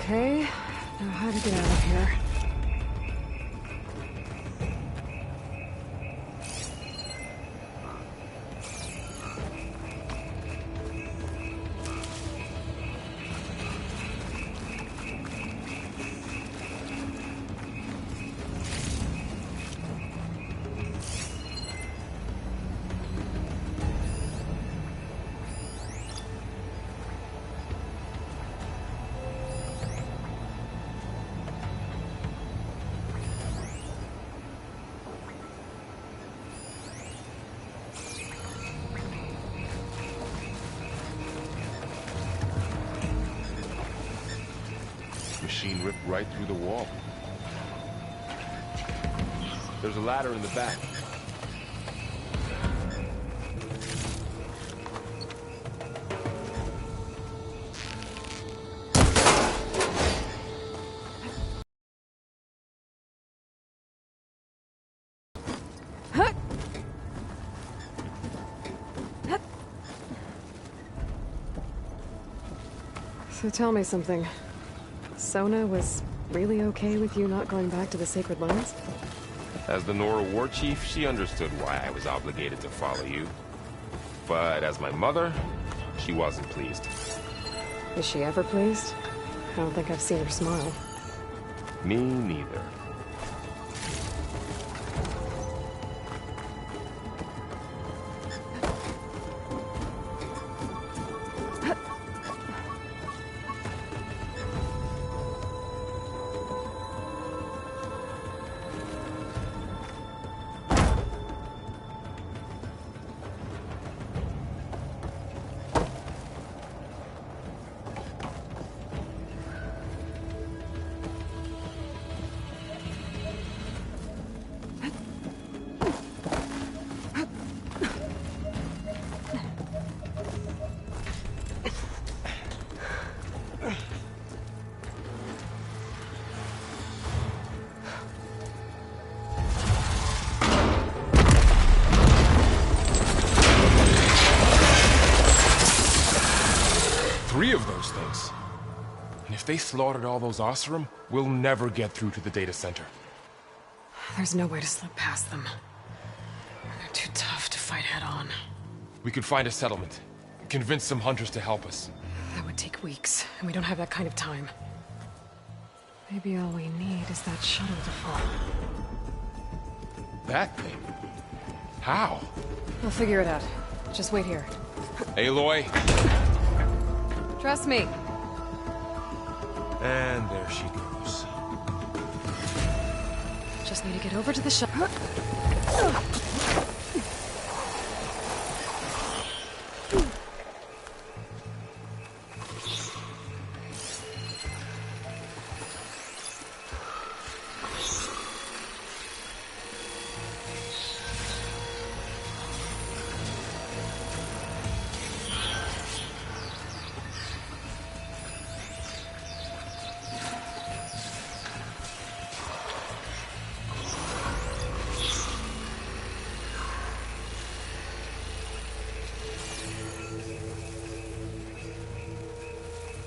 Okay, now how to get out of here. Machine ripped right through the wall. There's a ladder in the back. So tell me something. Sona was really okay with you not going back to the Sacred Lands? As the Nora war chief, she understood why I was obligated to follow you. But as my mother, she wasn't pleased. Is she ever pleased? I don't think I've seen her smile. Me neither. Three of those things. And if they slaughtered all those Oseram, we'll never get through to the data center. There's no way to slip past them. They're too tough to fight head-on. We could find a settlement. Convince some hunters to help us. That would take weeks, and we don't have that kind of time. Maybe all we need is that shuttle to fall. That thing? How? We'll figure it out. Just wait here. Aloy. Trust me. And there she goes. Just need to get over to the shuttle.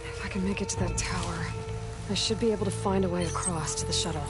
If I can make it to that tower, I should be able to find a way across to the shuttle.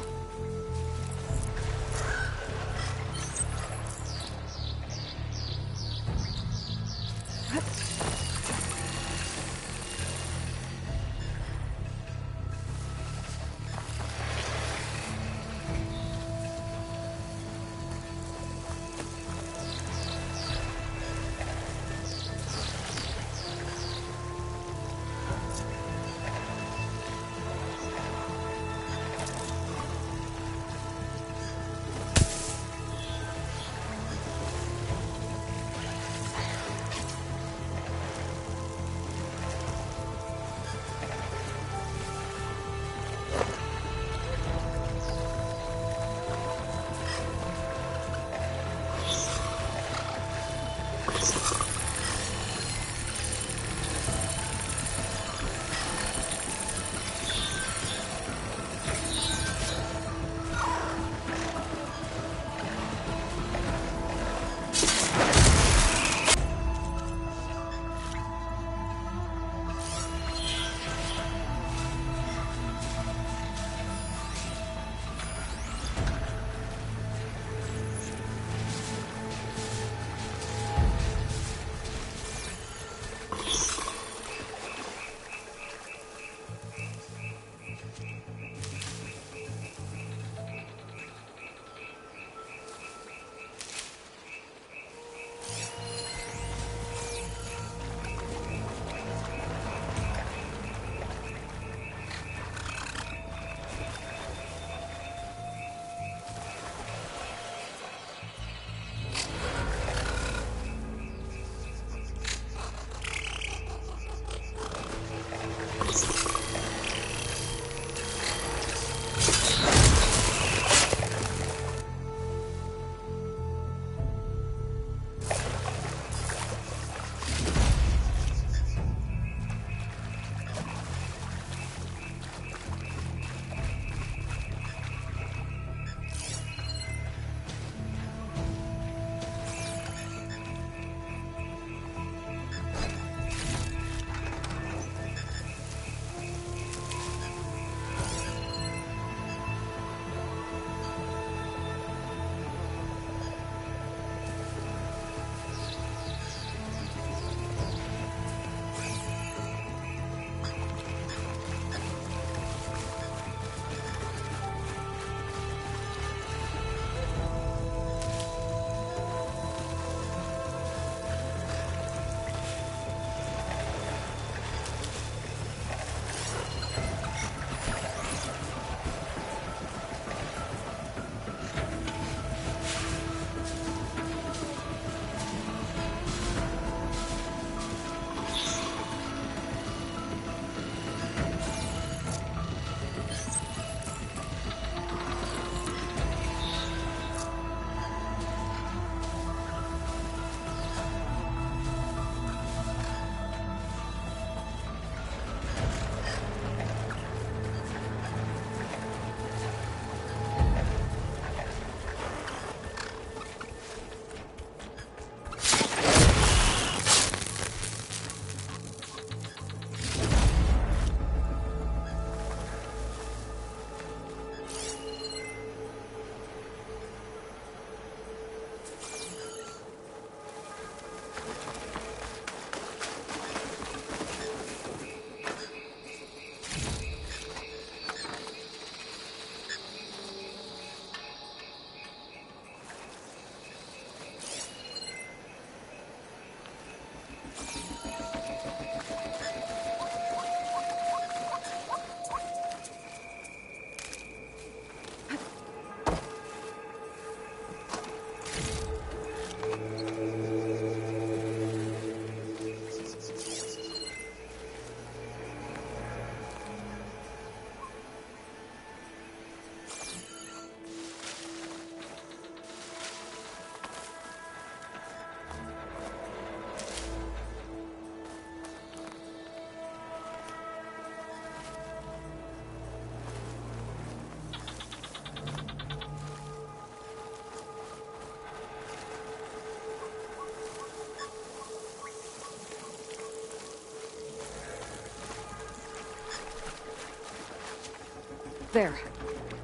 There.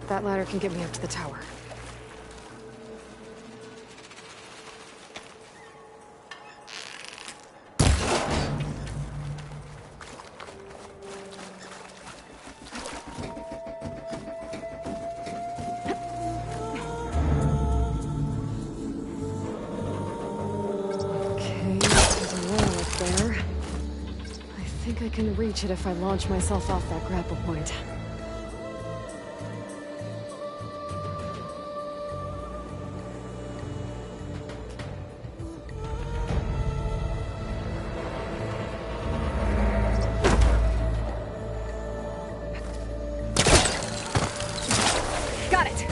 That ladder can get me up to the tower. Okay, there's a wall up there. I think I can reach it if I launch myself off that grapple point. Got it!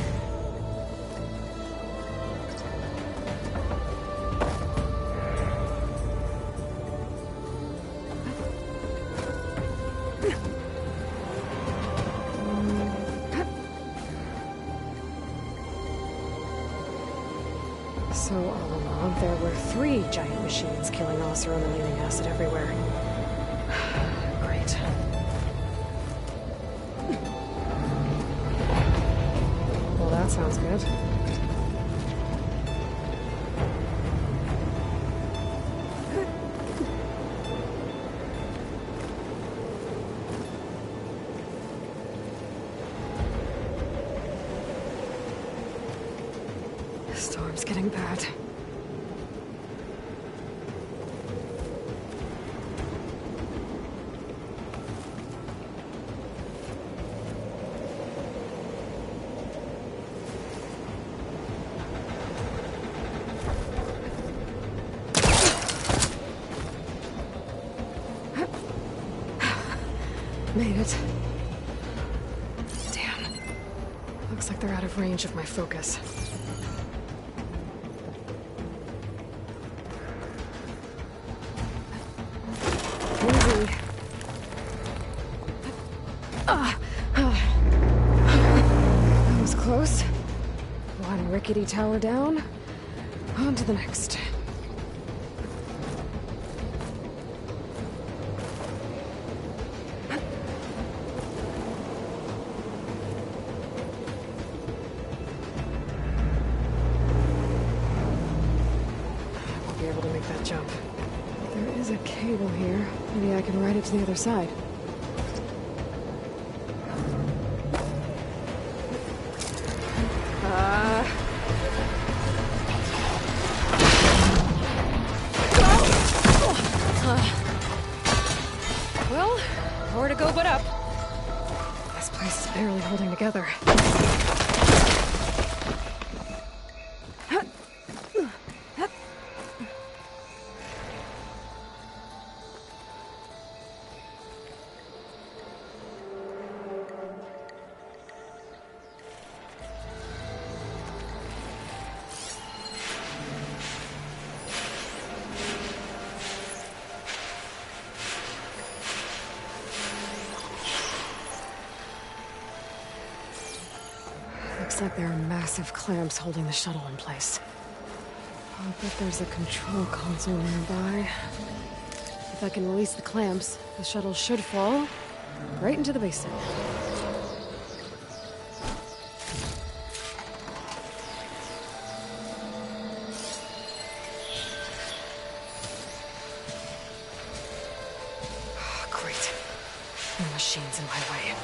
So all along, there were 3 giant machines killing Oseram and leaving acid everywhere. Great. Well, that sounds good. The storm's getting bad. Made it. Damn. Looks like they're out of range of my focus. Easy. That was close. One rickety tower down. On to the next. Be able to make that jump. There is a cable here. Maybe I can ride it to the other side. Well, more to go but up. This place is barely holding together. Looks like there are massive clamps holding the shuttle in place. I'll bet there's a control console nearby. If I can release the clamps, the shuttle should fall right into the basin. Oh, great. The machine's in my way.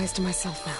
place to myself now.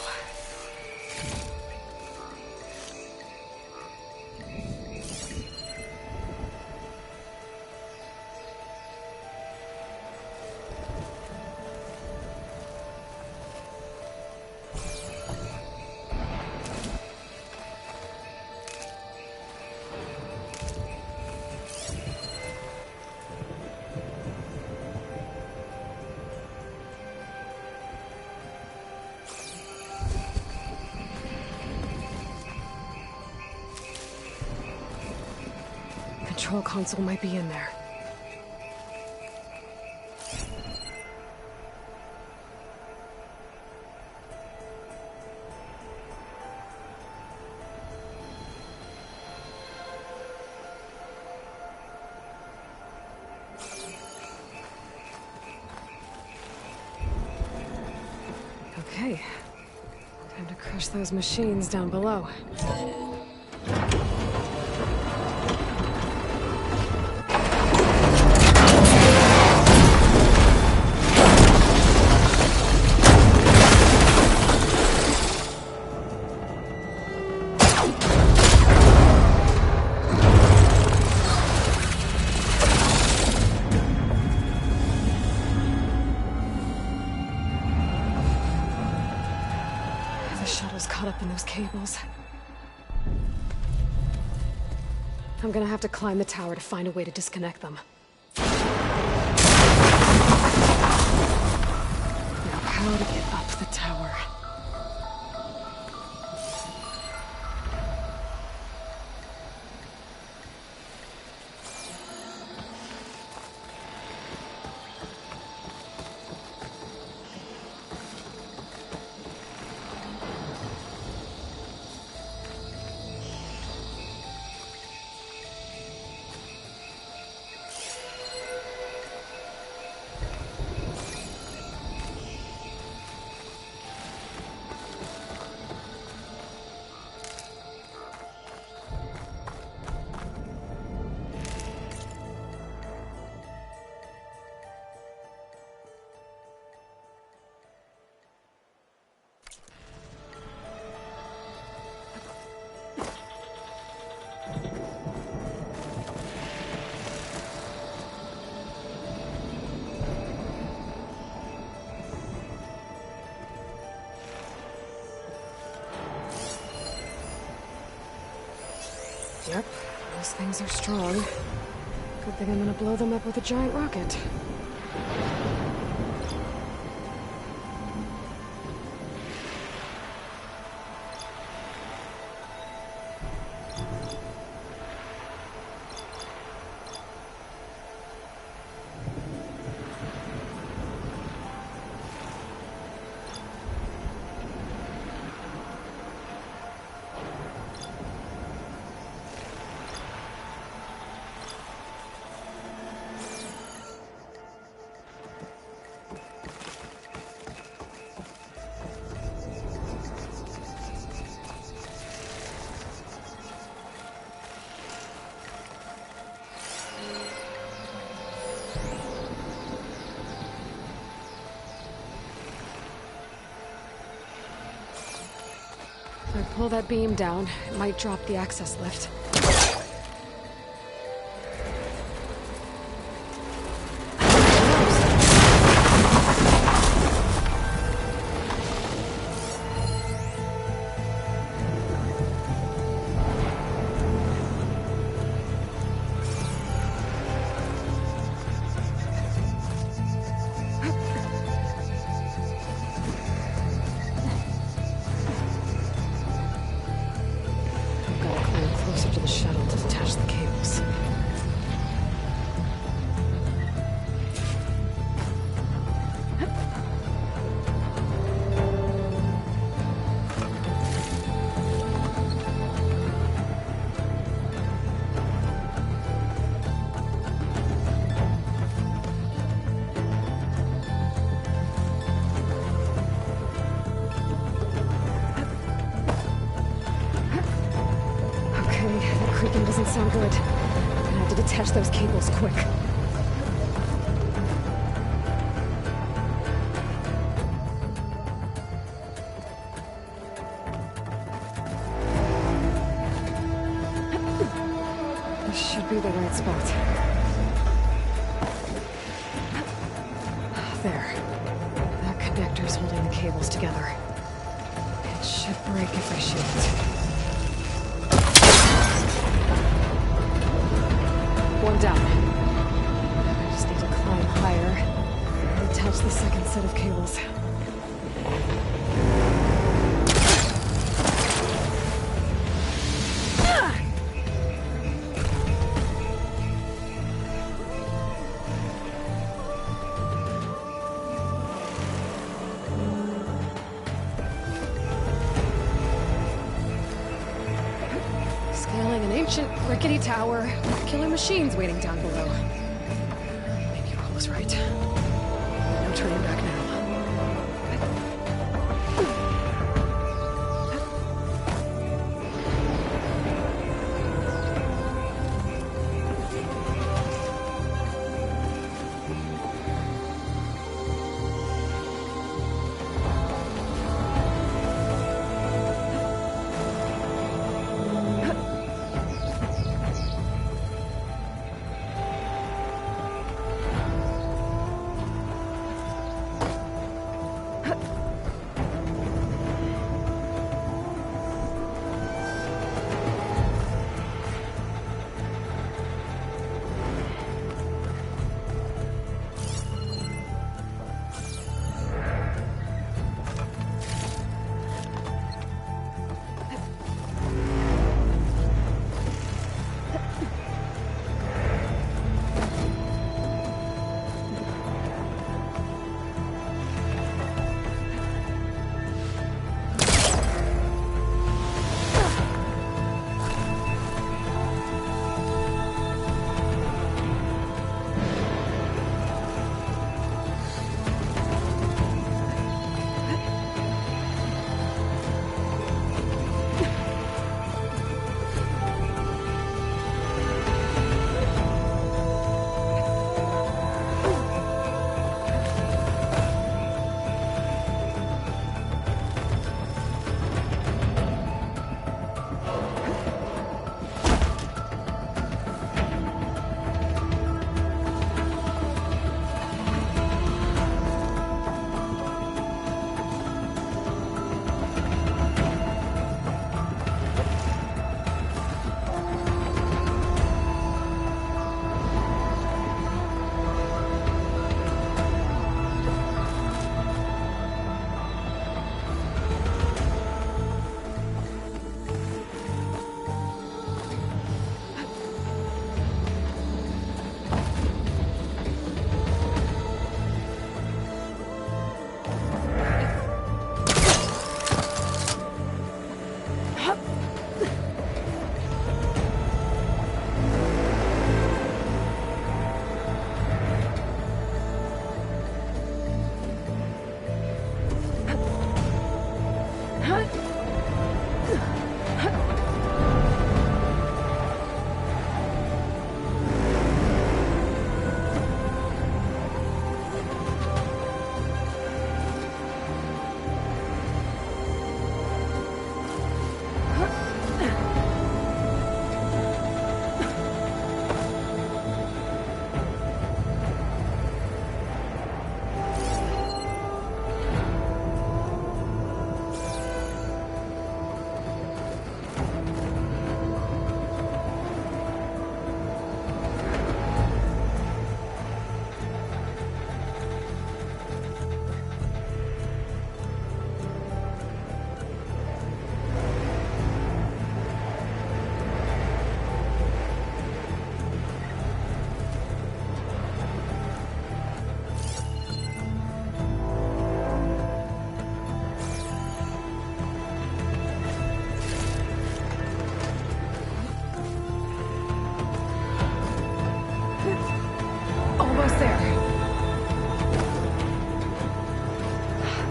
Control console might be in there. Okay. Time to crush those machines down below. Caught up in those cables. I'm gonna have to climb the tower to find a way to disconnect them. Now, how to get up the tower? Yep, those things are strong. Good thing I'm gonna blow them up with a giant rocket. If I pull that beam down, it might drop the access lift. To the shuttle to detach the cables. Creaking doesn't sound good. I'm gonna have to detach those cables quick. be the right spot. There. That connector's holding the cables together. It should break if I shoot it. One down. I just need to climb higher and attach the second set of cables. Scaling an ancient rickety tower, killer machines waiting down below. Maybe Will was right. No turning back now.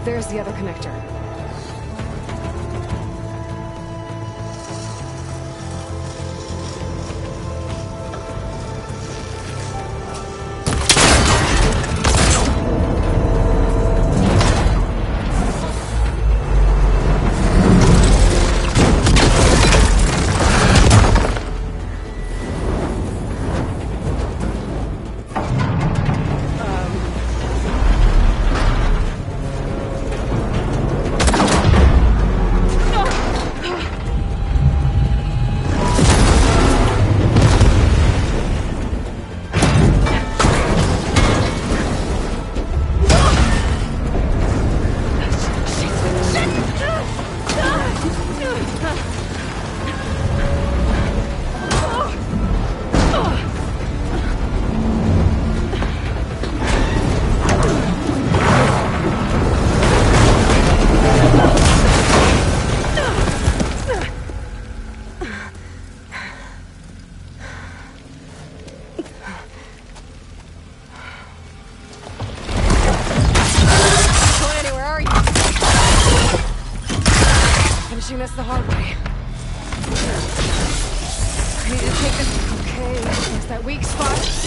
There's the other connector. finishing this the hard way. I need to take this. Okay, there's that weak spot.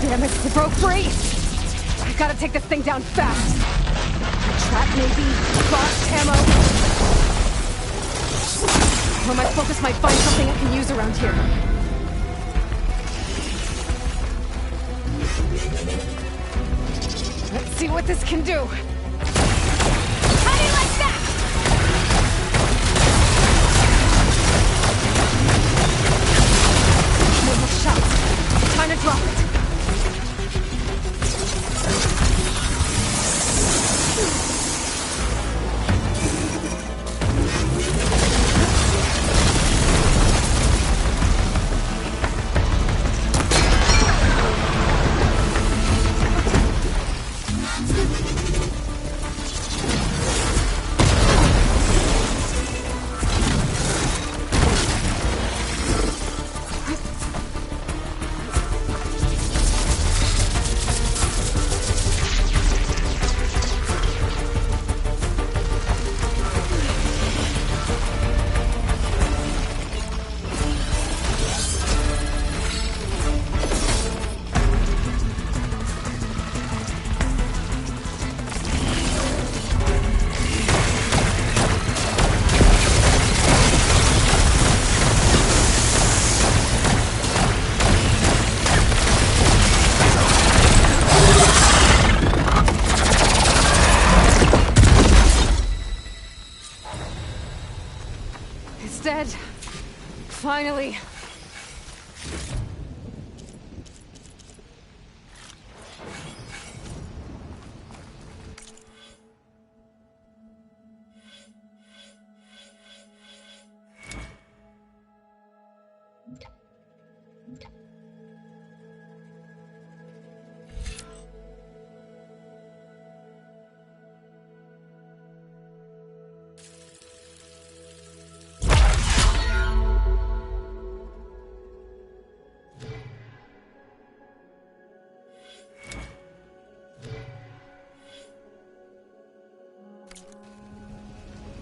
Damn it, it broke free! I gotta take this thing down fast! Trap maybe? Box ammo? Or my focus might find something I can use around here. Let's see what this can do! How do you like that? No more shots. Time to drop it. It's dead. Finally.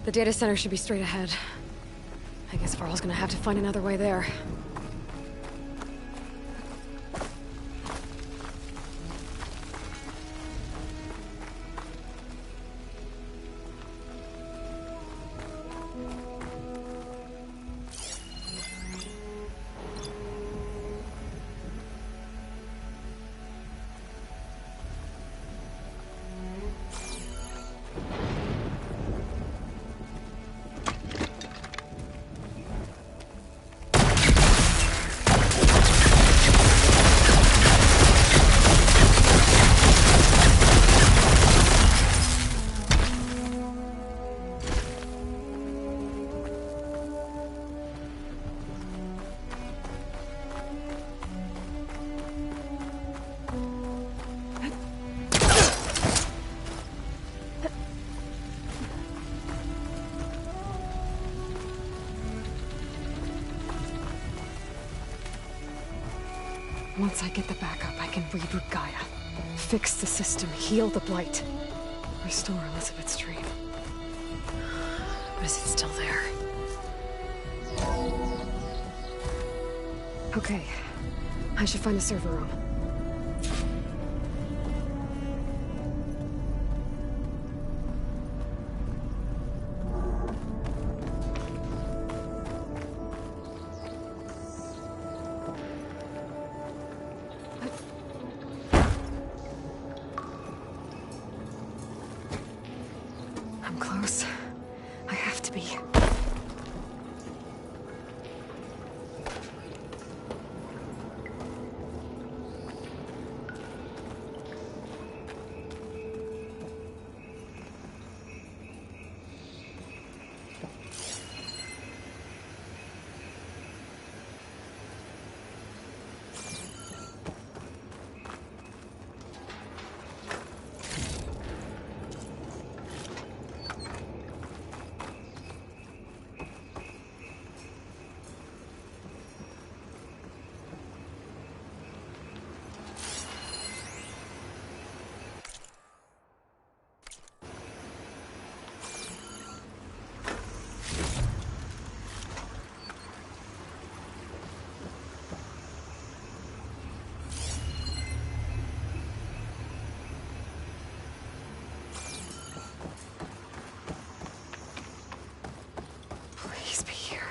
The data center should be straight ahead. I guess Varl's gonna have to find another way there. Once I get the backup, I can reboot Gaia. Fix the system, heal the Blight. Restore Elizabeth's dream. But is it still there? Okay. I should find the server room. I'm close. I have to be. Please be here.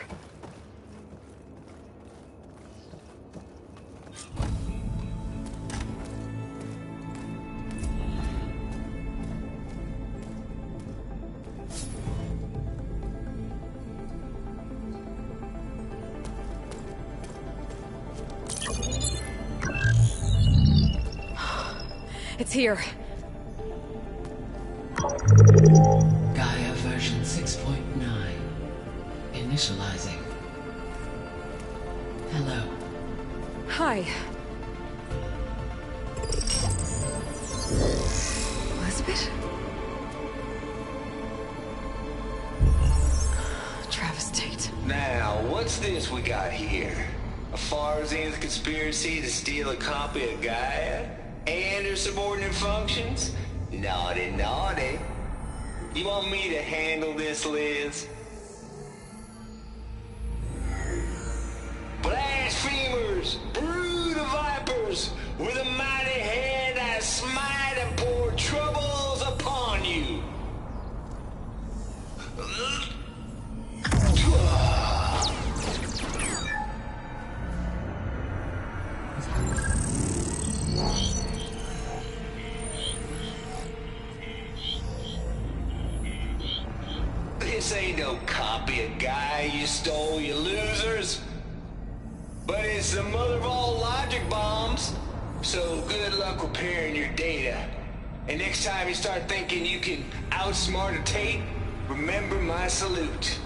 It's here. Gaia version 6.9. Initializing. Hello. Hi. Elizabeth? Travis Tate. Now, what's this we got here? A Farsian's conspiracy to steal a copy of Gaia? And her subordinate functions? Naughty, naughty. You want me to handle this, Liz? Blasphemers! Brood of vipers! With a mighty hand I smite and pour troubles upon you! This ain't no copy of Gaia you stole, you losers. But it's the mother of all logic bombs. So good luck repairing your data. And next time you start thinking you can outsmart a tape, remember my salute.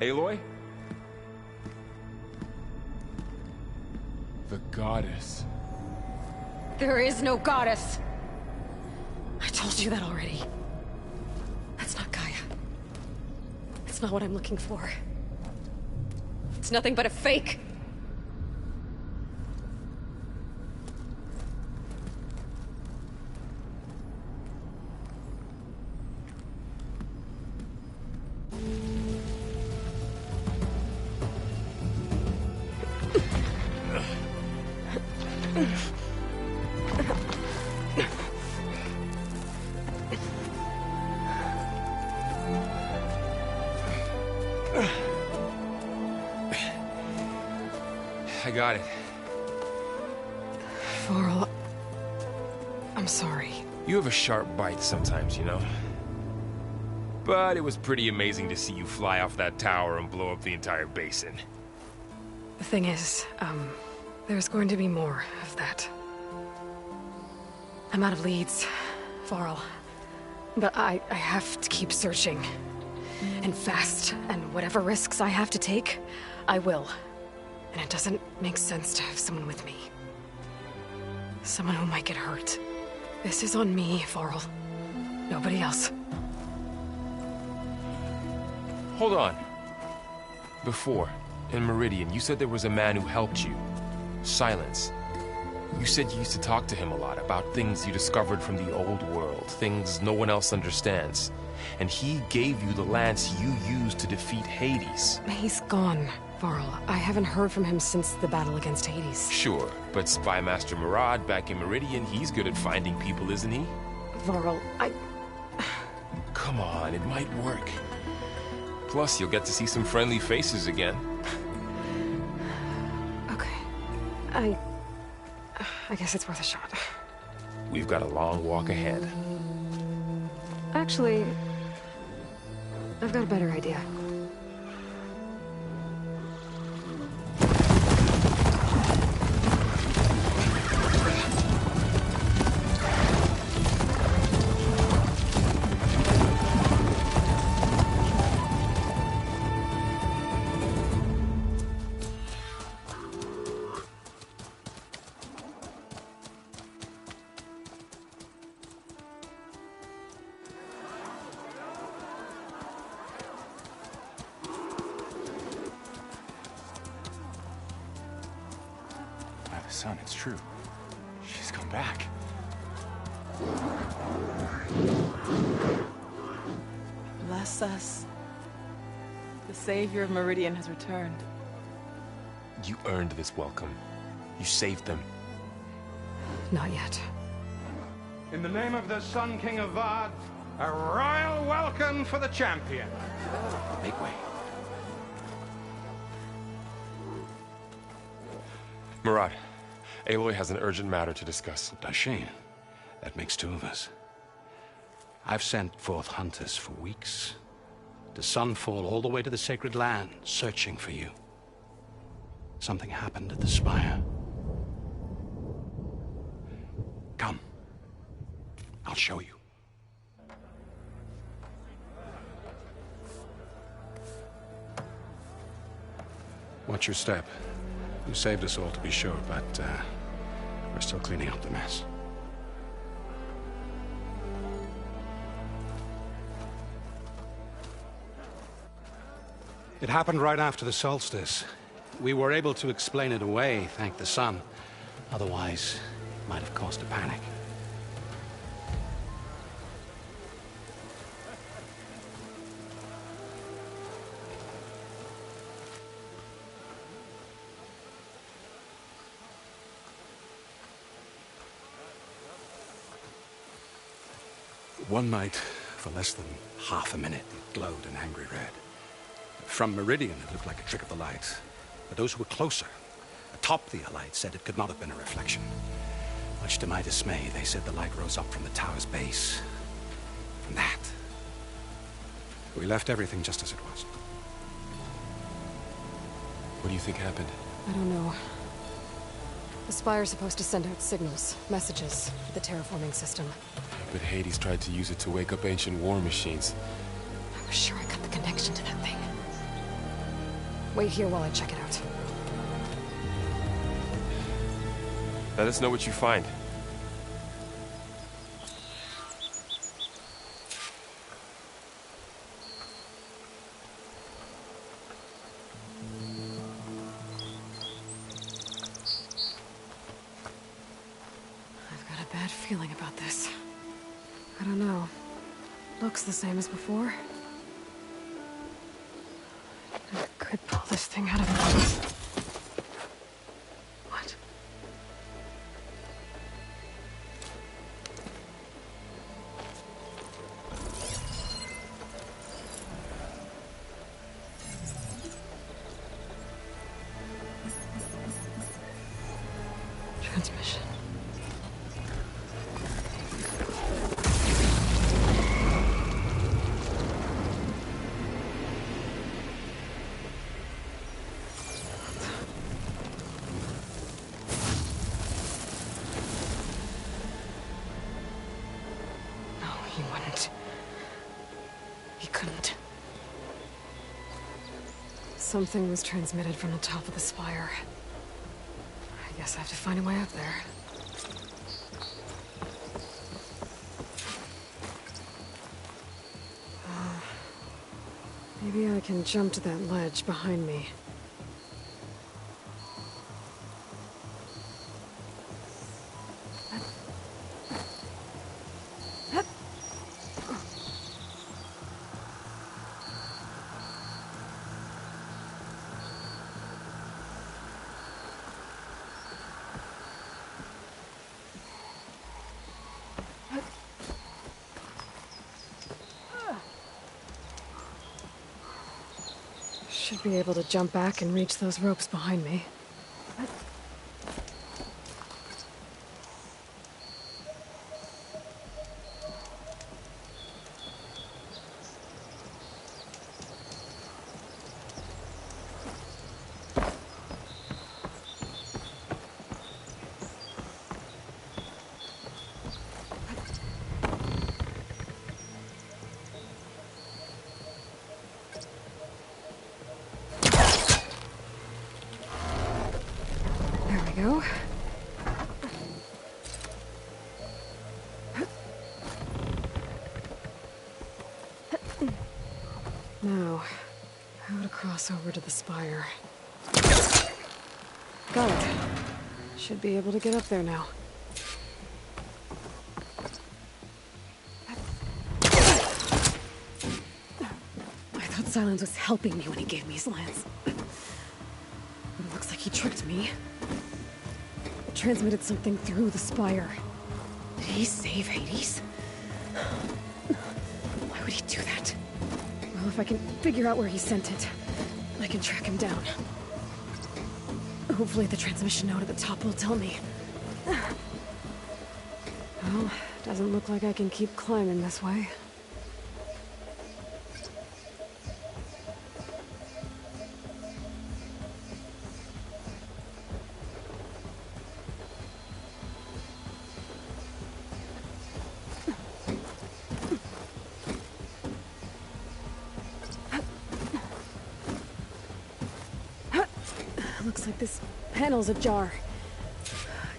Aloy? The goddess. There is no goddess. I told you that already. That's not Gaia. It's not what I'm looking for. It's nothing but a fake. I got it. Varl, I'm sorry. You have a sharp bite sometimes, you know? But it was pretty amazing to see you fly off that tower and blow up the entire basin. The thing is, there's going to be more of that. I'm out of leads, Varl. But I have to keep searching. And fast, and whatever risks I have to take, I will. And it doesn't make sense to have someone with me. Someone who might get hurt. This is on me, Varl. Nobody else. Hold on. Before, in Meridian, you said there was a man who helped you. Silence. You said you used to talk to him a lot about things you discovered from the old world, things no one else understands. And he gave you the lance you used to defeat Hades. He's gone, Varl. I haven't heard from him since the battle against Hades. Sure, but Spy Master Murad back in Meridian, he's good at finding people, isn't he? Varl, Come on, it might work. Plus, you'll get to see some friendly faces again. Okay. I guess it's worth a shot. We've got a long walk ahead. Actually, I've got a better idea. Son, it's true. She's come back. Bless us. The Savior of Meridian has returned. You earned this welcome. You saved them. Not yet. In the name of the Sun King of Vard, a royal welcome for the champion. Make way. Murad, Aloy has an urgent matter to discuss. Dashane, that makes two of us. I've sent forth hunters for weeks, to sunfall all the way to the sacred land, searching for you. Something happened at the spire. Come. I'll show you. Watch your step. You saved us all, to be sure, but we're still cleaning up the mess. It happened right after the solstice. We were able to explain it away, thank the sun. Otherwise, it might have caused a panic. One night, for less than half a minute, it glowed an angry red. From Meridian, it looked like a trick of the light. But those who were closer, atop the light, said it could not have been a reflection. Much to my dismay, they said the light rose up from the tower's base. From that. We left everything just as it was. What do you think happened? I don't know. The Spire's supposed to send out signals, messages, for the terraforming system. But Hades tried to use it to wake up ancient war machines. I was sure I got the connection to that thing. Wait here while I check it out. Let us know what you find. I've got a bad feeling about this. I don't know. Looks the same as before. I could pull this thing out of it. What? Transmission. No, he wouldn't. He couldn't. Something was transmitted from the top of the spire. I guess I have to find a way up there. Maybe I can jump to that ledge behind me. Should be able to jump back and reach those ropes behind me. Go. Now, how to cross over to the spire. Got it. Should be able to get up there now. I thought Silence was helping me when he gave me his lance. But it looks like he tricked me. Transmitted something through the spire. Did he save Hades? Why would he do that? Well, if I can figure out where he sent it, I can track him down. Hopefully the transmission node at the top will tell me. Well, doesn't look like I can keep climbing this way. Looks like this panel's ajar.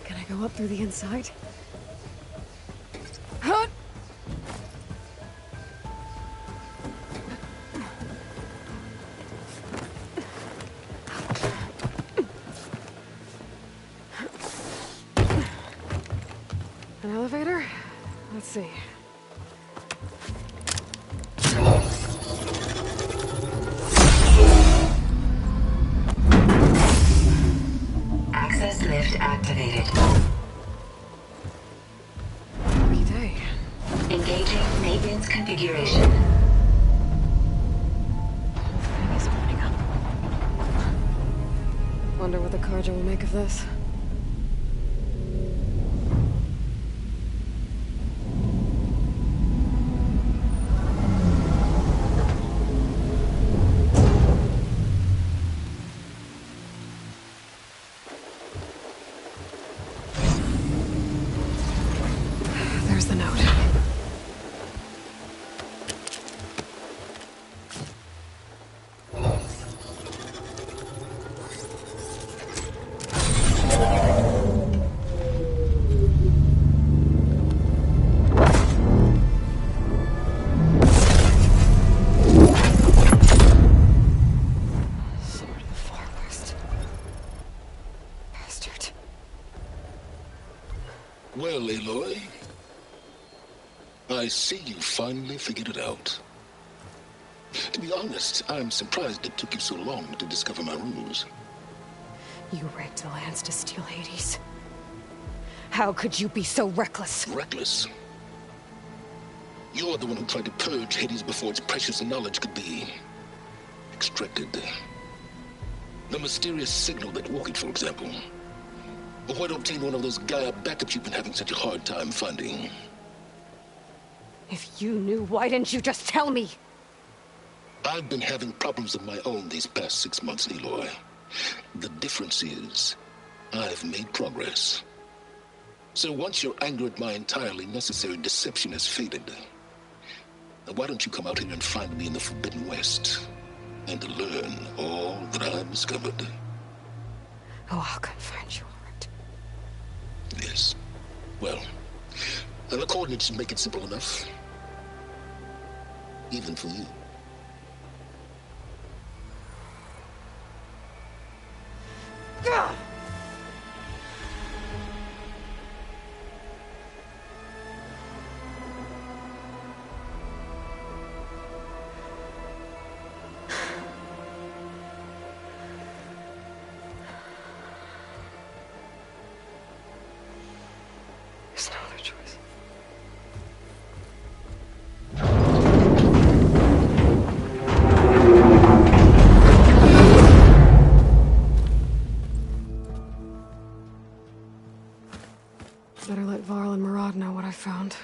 Can I go up through the inside? Huh? An elevator? Let's see. Access lift activated. Lucky day. Engaging maintenance configuration. The whole thing is Wonder what the Karja will make of this. There's the note. Well, Aloy, I see you finally figured it out. To be honest, I'm surprised it took you so long to discover my ruse. You rigged the lands to steal Hades. How could you be so reckless? Reckless? You're the one who tried to purge Hades before its precious knowledge could be extracted. The mysterious signal that woke it, for example. Or why to obtain one of those Gaia backups you've been having such a hard time finding? If you knew, why didn't you just tell me? I've been having problems of my own these past 6 months, Aloy. The difference is, I've made progress. So once your anger at my entirely necessary deception has faded, why don't you come out here and find me in the Forbidden West, and to learn all that I've discovered? Oh, I'll come find you. Yes. Well, the coordinates should make it simple enough. Even for you. Gah! There's no other choice. Better let Varl and Murad know what I found.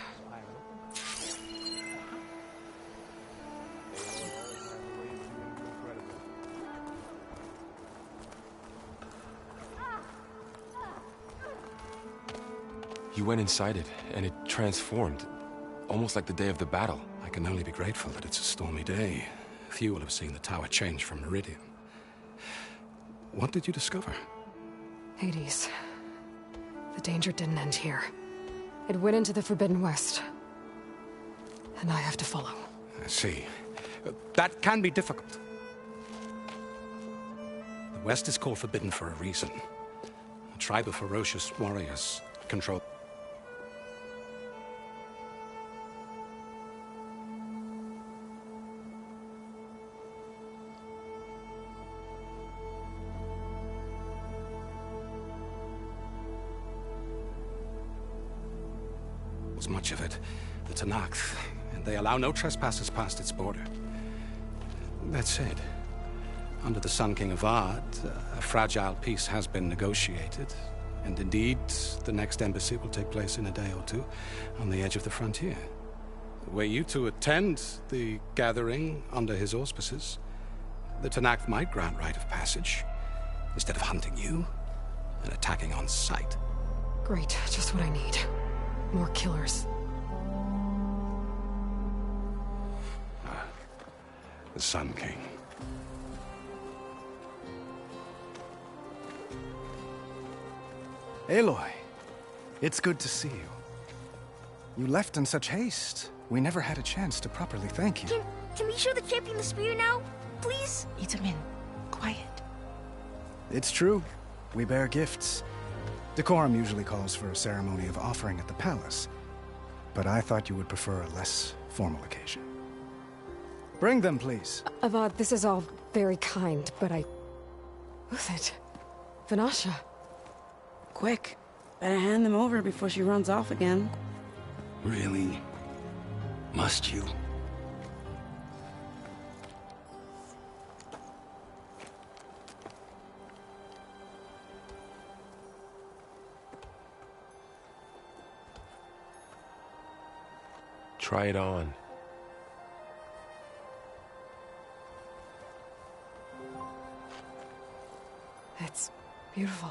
You went inside it, and it transformed. Almost like the day of the battle. I can only be grateful that it's a stormy day. Few will have seen the tower change from Meridian. What did you discover? Hades. The danger didn't end here. It went into the Forbidden West. And I have to follow. I see. That can be difficult. The West is called Forbidden for a reason. A tribe of ferocious warriors control... much of it, the Tanakh, and they allow no trespassers past its border. That said, under the Sun King of Ard, a fragile peace has been negotiated, and indeed, the next embassy will take place in a day or two on the edge of the frontier. Were you to attend the gathering under his auspices, the Tanakh might grant right of passage, instead of hunting you and attacking on sight. Great, just what I need. More killers. The Sun King. Aloy, it's good to see you. You left in such haste. We never had a chance to properly thank you. Can we show the champion the spear now? Please? Itamin, quiet. It's true. We bear gifts. Decorum usually calls for a ceremony of offering at the palace, but I thought you would prefer a less formal occasion. Bring them, please. Avad, this is all very kind, but Who's it? Vanasha. Quick. Better hand them over before she runs off again. Really? Must you? Try it on. It's beautiful.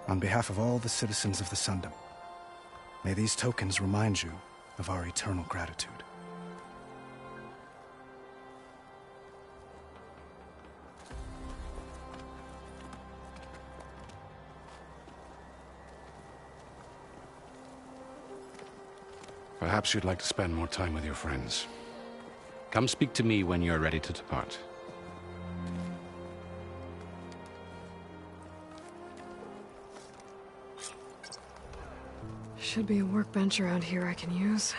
On behalf of all the citizens of the Sundom, may these tokens remind you of our eternal gratitude. Perhaps you'd like to spend more time with your friends. Come speak to me when you're ready to depart. Should be a workbench around here I can use.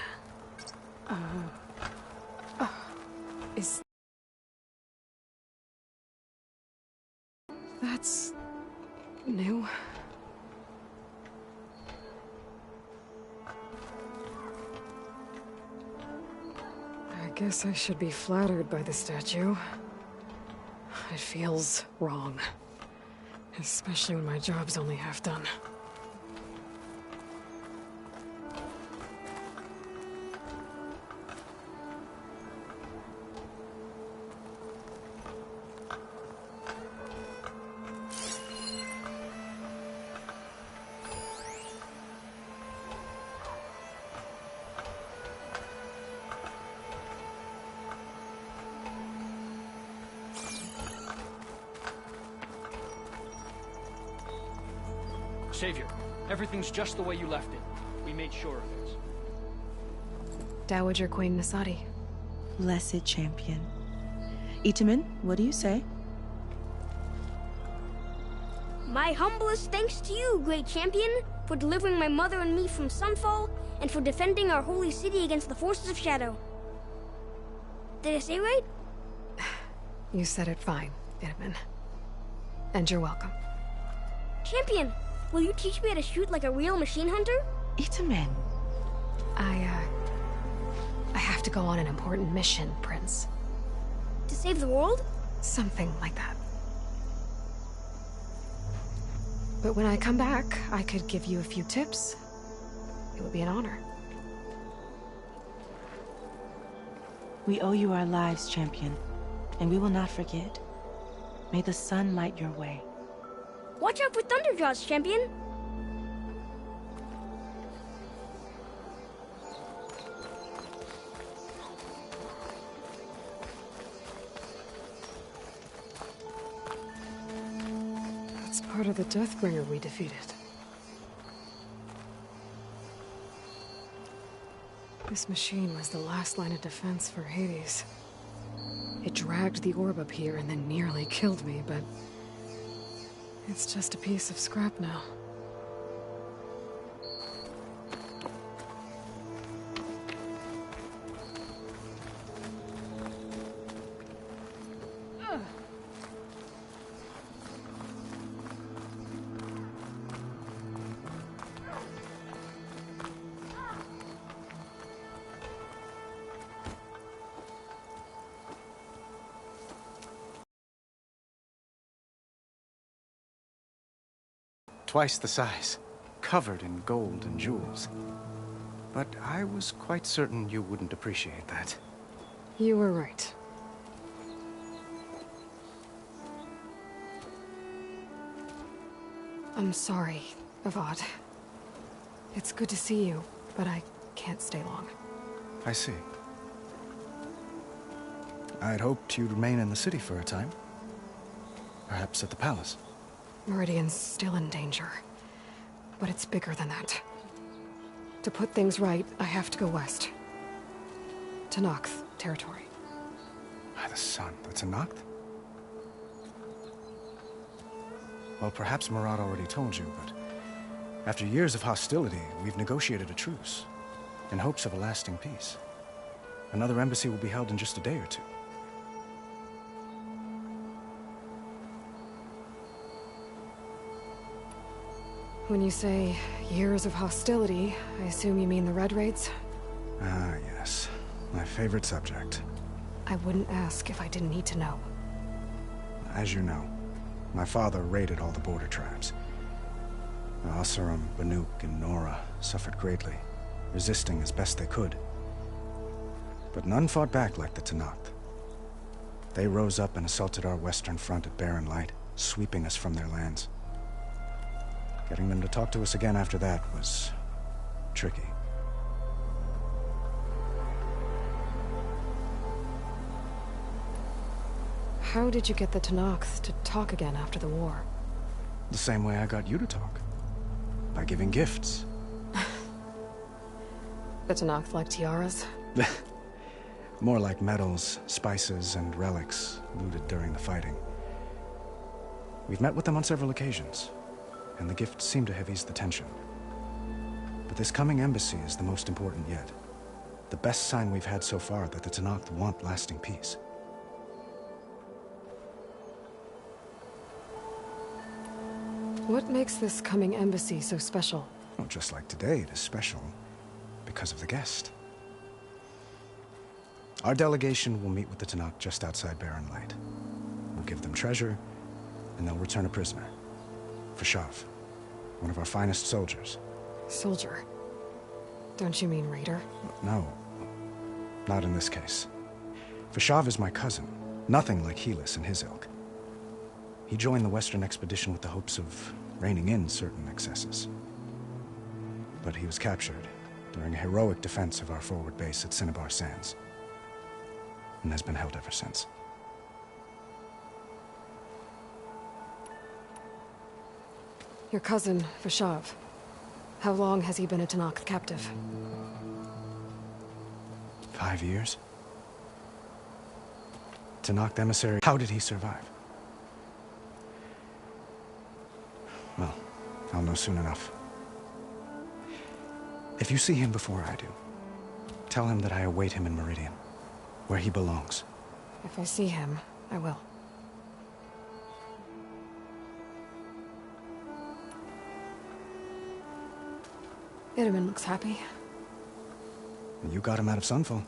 Is... That's... new? I guess I should be flattered by the statue. It feels wrong. Especially when my job's only half done. Savior, everything's just the way you left it. We made sure of it. Dowager Queen Nasadi. Blessed champion. Itamen, what do you say? My humblest thanks to you, great champion, for delivering my mother and me from Sunfall, and for defending our holy city against the forces of Shadow. Did I say right? You said it fine, Itamen. And you're welcome. Champion, will you teach me how to shoot like a real machine hunter? Itamen. I have to go on an important mission, Prince. To save the world? Something like that. But when I come back, I could give you a few tips. It would be an honor. We owe you our lives, champion, and we will not forget. May the sun light your way. Watch out for Thunderjaws, champion! That's part of the Deathbringer we defeated. This machine was the last line of defense for Hades. It dragged the orb up here and then nearly killed me, but... it's just a piece of scrap now. Twice the size, covered in gold and jewels. But I was quite certain you wouldn't appreciate that. You were right. I'm sorry, Avad. It's good to see you, but I can't stay long. I see. I'd hoped you'd remain in the city for a time. Perhaps at the palace. Meridian's still in danger, but it's bigger than that. To put things right, I have to go west. To Noct territory. By the sun, that's a Noct? Well, perhaps Murad already told you, but after years of hostility, we've negotiated a truce, in hopes of a lasting peace. Another embassy will be held in just a day or two. When you say years of hostility, I assume you mean the Red Raids? Ah, yes. My favorite subject. I wouldn't ask if I didn't need to know. As you know, my father raided all the border tribes. Asurum, Banuk, and Nora suffered greatly, resisting as best they could. But none fought back like the Tenakth. They rose up and assaulted our western front at Barren Light, sweeping us from their lands. Getting them to talk to us again after that was tricky. How did you get the Tenakth to talk again after the war? The same way I got you to talk. By giving gifts. The Tenakth like tiaras? More like medals, spices, and relics looted during the fighting. We've met with them on several occasions, and the gifts seem to have eased the tension. But this coming embassy is the most important yet. The best sign we've had so far that the Tenakth want lasting peace. What makes this coming embassy so special? Well, just like today, it is special because of the guest. Our delegation will meet with the Tenakth just outside Barren Light. We'll give them treasure, and they'll return a prisoner. Fashav, one of our finest soldiers. Soldier? Don't you mean raider? No, not in this case. Fashav is my cousin, nothing like Helis and his ilk. He joined the Western expedition with the hopes of reining in certain excesses. But he was captured during a heroic defense of our forward base at Cinnabar Sands, and has been held ever since. Your cousin, Fashav. How long has he been a Tenakth captive? 5 years. Tenakth emissary. How did he survive? Well, I'll know soon enough. If you see him before I do, tell him that I await him in Meridian, where he belongs. If I see him, I will. Itamen looks happy. You got him out of Sunfall.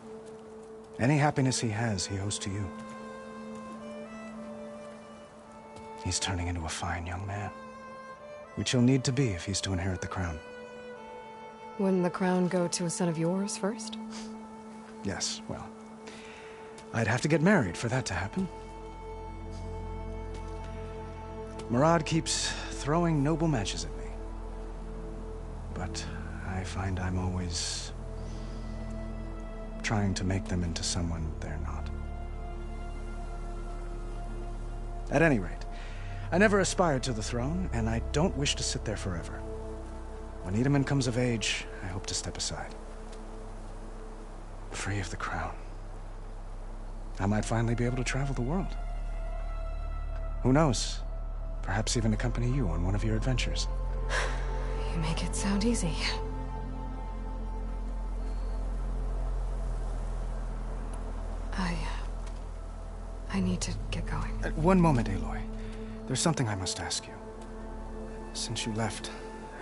Any happiness he has, he owes to you. He's turning into a fine young man, which he'll need to be if he's to inherit the crown. Wouldn't the crown go to a son of yours first? Yes, well, I'd have to get married for that to happen. Murad keeps throwing noble matches at me. But I find I'm always trying to make them into someone they're not. At any rate, I never aspired to the throne, and I don't wish to sit there forever. When Itamen comes of age, I hope to step aside. Free of the crown. I might finally be able to travel the world. Who knows? Perhaps even accompany you on one of your adventures. You make it sound easy. I need to get going. One moment, Aloy. There's something I must ask you. Since you left,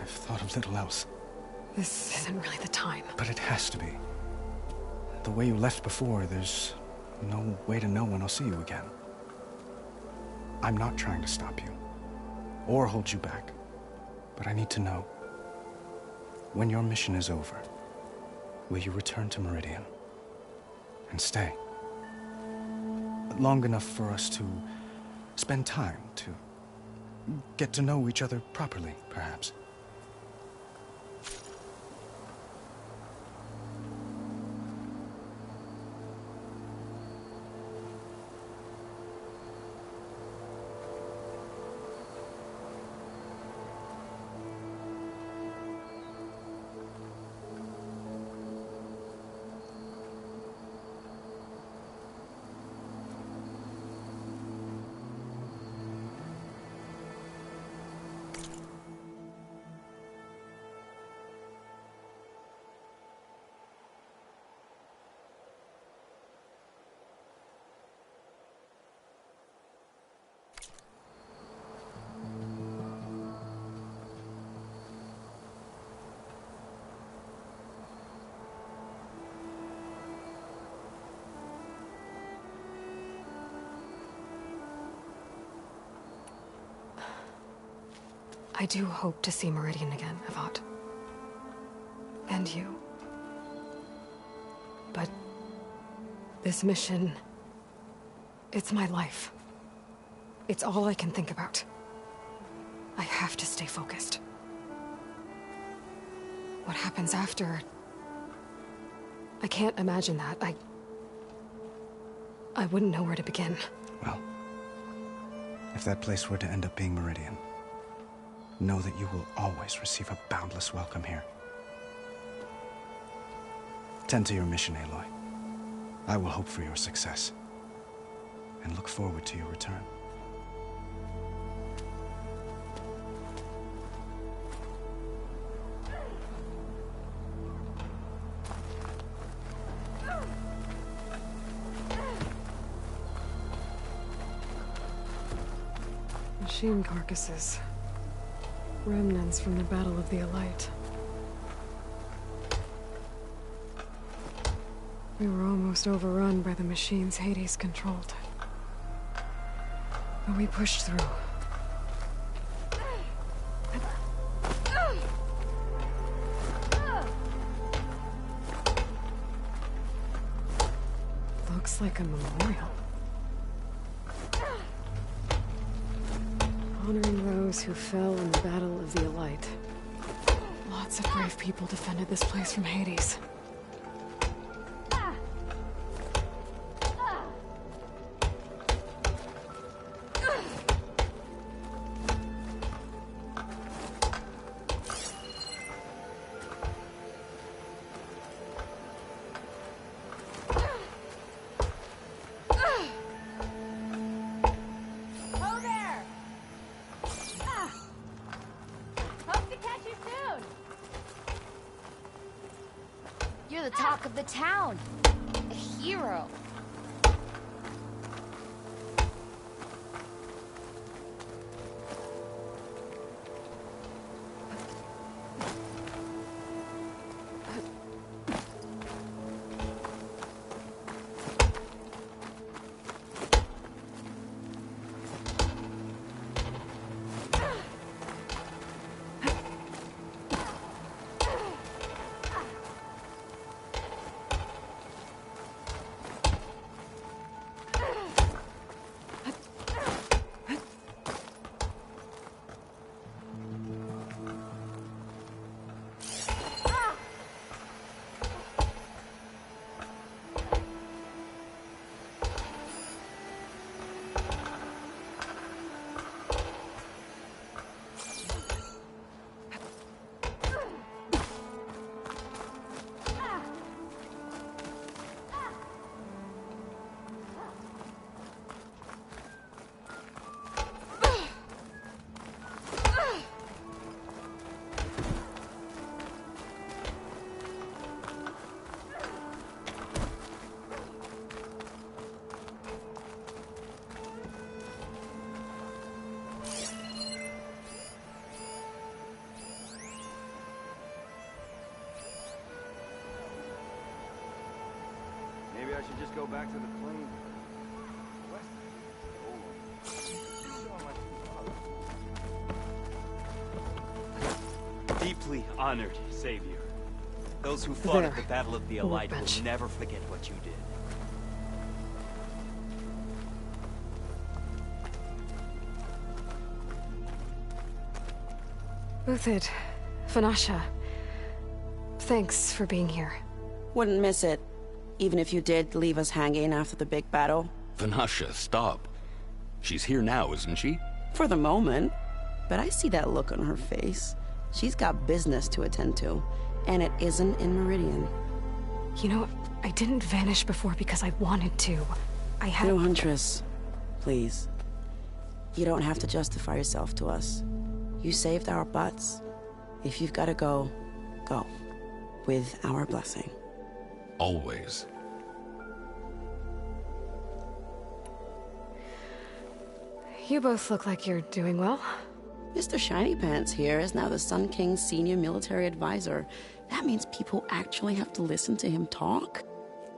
I've thought of little else. This isn't really the time. But it has to be. The way you left before, there's no way to know when I'll see you again. I'm not trying to stop you, or hold you back. But I need to know, when your mission is over, will you return to Meridian? And stay? Long enough for us to spend time, to get to know each other properly, perhaps. I do hope to see Meridian again, Avad. And you. But This mission... it's my life. It's all I can think about. I have to stay focused. What happens after... I can't imagine that. I wouldn't know where to begin. Well, if that place were to end up being Meridian, know that you will always receive a boundless welcome here. Tend to your mission, Aloy. I will hope for your success, and look forward to your return. Machine carcasses. Remnants from the Battle of the Elite. We were almost overrun by the machines Hades controlled. But we pushed through. Looks like a memorial. Honoring those who fell in the Battle of the Elite. Lots of brave people defended this place from Hades. You're the talk of the town. A hero. Maybe I should just go back to the plane. Deeply honored, Savior. Those who fought at the Battle of the Elite will never forget what you did. Uthid, Vanasha, thanks for being here. Wouldn't miss it, even if you did leave us hanging after the big battle. Vanasha, stop. She's here now, isn't she? For the moment. But I see that look on her face. She's got business to attend to, and it isn't in Meridian. You know, I didn't vanish before because I wanted to. I had... No, Huntress. Please. You don't have to justify yourself to us. You saved our butts. If you've got to go, go. With our blessing. Always. You both look like you're doing well. Mr. Shiny Pants here is now the Sun King's senior military advisor. That means people actually have to listen to him talk.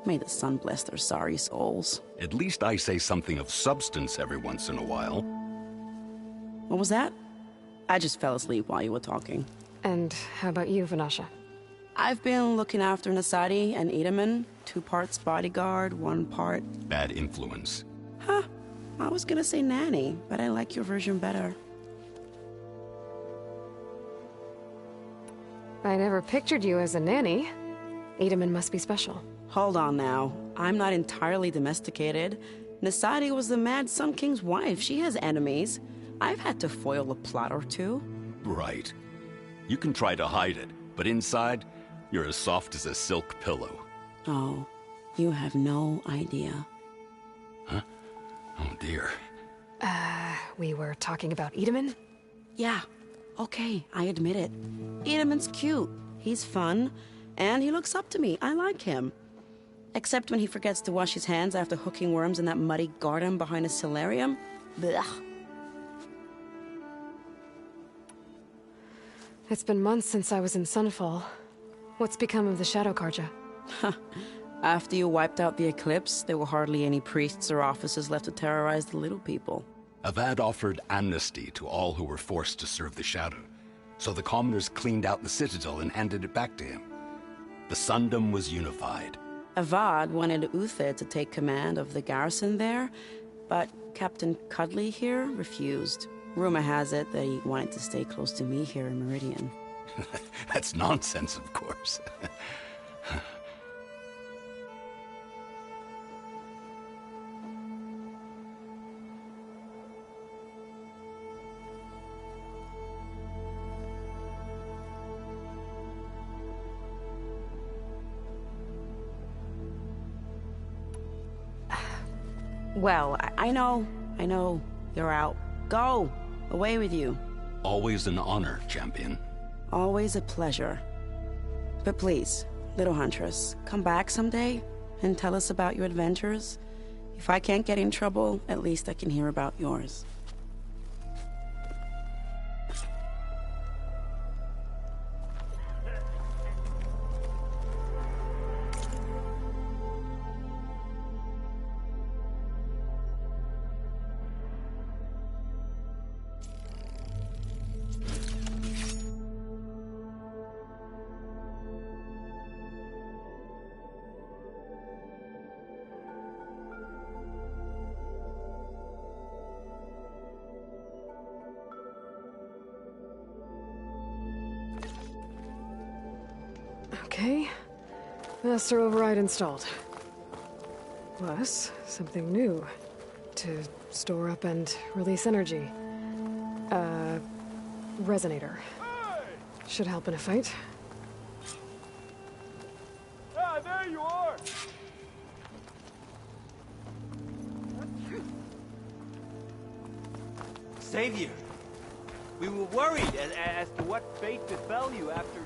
May the sun bless their sorry souls. At least I say something of substance every once in a while. What was that? I just fell asleep while you were talking. And how about you, Vanasha? I've been looking after Nasadi and Edaman. 2 parts bodyguard, 1 part... Bad influence. Huh. I was gonna say nanny, but I like your version better. I never pictured you as a nanny. Edaman must be special. Hold on now. I'm not entirely domesticated. Nasadi was the Mad Sun King's wife. She has enemies. I've had to foil a plot or 2. Right. You can try to hide it, but inside, you're as soft as a silk pillow. Oh, you have no idea. Huh? Oh dear. We were talking about Edaman? Yeah. Okay, I admit it. Edaman's cute. He's fun. And he looks up to me. I like him. Except when he forgets to wash his hands after hooking worms in that muddy garden behind his solarium. Blech. It's been months since I was in Sunfall. What's become of the Shadow Karja? After you wiped out the Eclipse, there were hardly any priests or officers left to terrorize the little people. Avad offered amnesty to all who were forced to serve the Shadow, so the commoners cleaned out the Citadel and handed it back to him. The Sundom was unified. Avad wanted Uther to take command of the garrison there, but Captain Cudley here refused. Rumor has it that he wanted to stay close to me here in Meridian. That's nonsense, of course. Well, I know. You're out. Go! Away with you. Always an honor, champion. Always a pleasure. But please, little Huntress, come back someday and tell us about your adventures. If I can't get in trouble, at least I can hear about yours. Okay. Master override installed. Plus, something new. To store up and release energy. Resonator. Should help in a fight. Ah, there you are! Savior! We were worried as to what fate befell you after...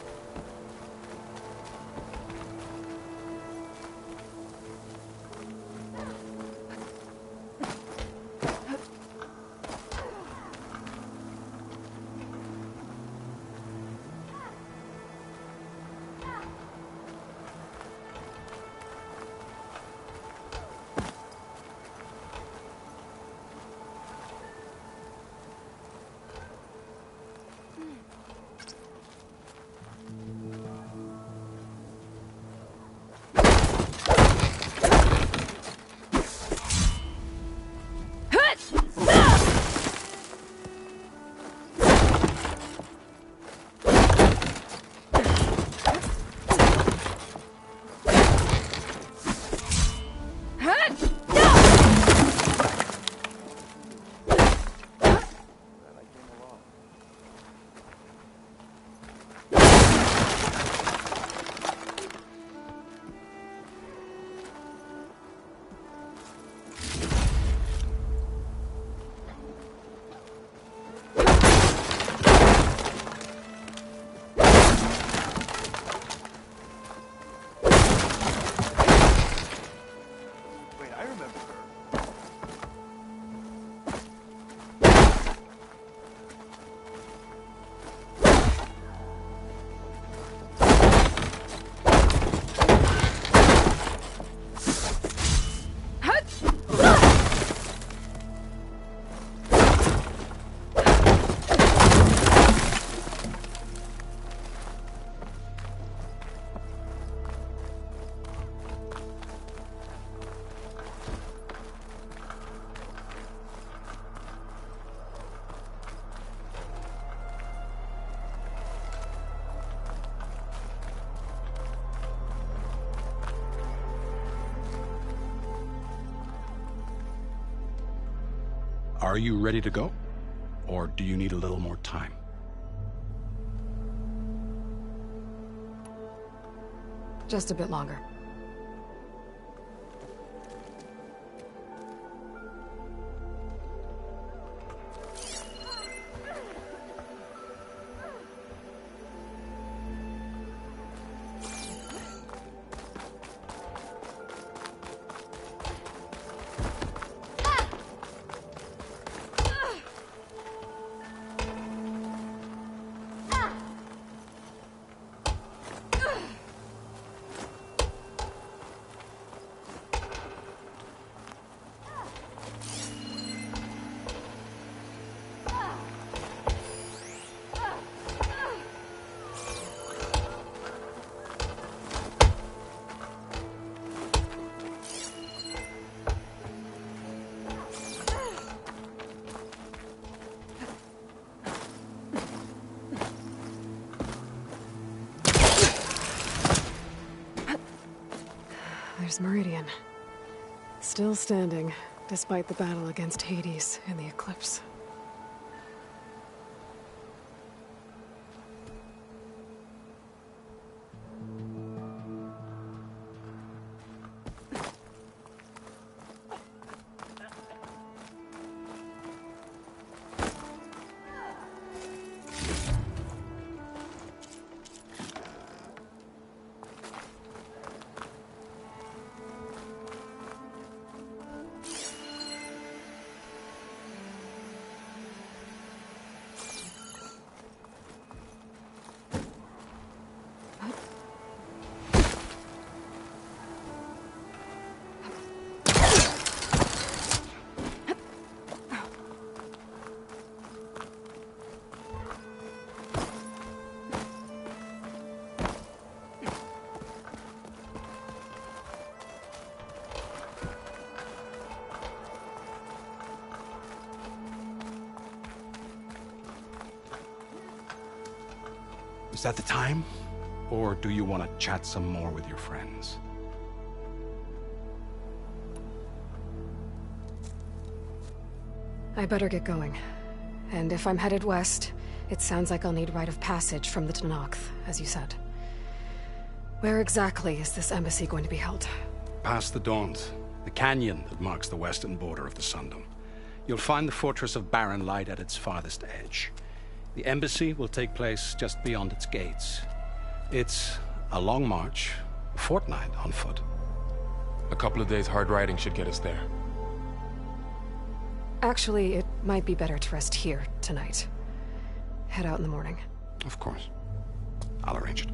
Are you ready to go? Or do you need a little more time? Just a bit longer. There's Meridian. Still standing, despite the battle against Hades and the Eclipse. Is that the time? Or do you want to chat some more with your friends? I better get going. And if I'm headed west, it sounds like I'll need rite of passage from the Tenakth, as you said. Where exactly is this embassy going to be held? Past the Daunt, the canyon that marks the western border of the Sundom. You'll find the fortress of Barren Light at its farthest edge. The embassy will take place just beyond its gates. It's a long march, a fortnight on foot. A couple of days hard riding should get us there. Actually, it might be better to rest here tonight. Head out in the morning. Of course. I'll arrange it.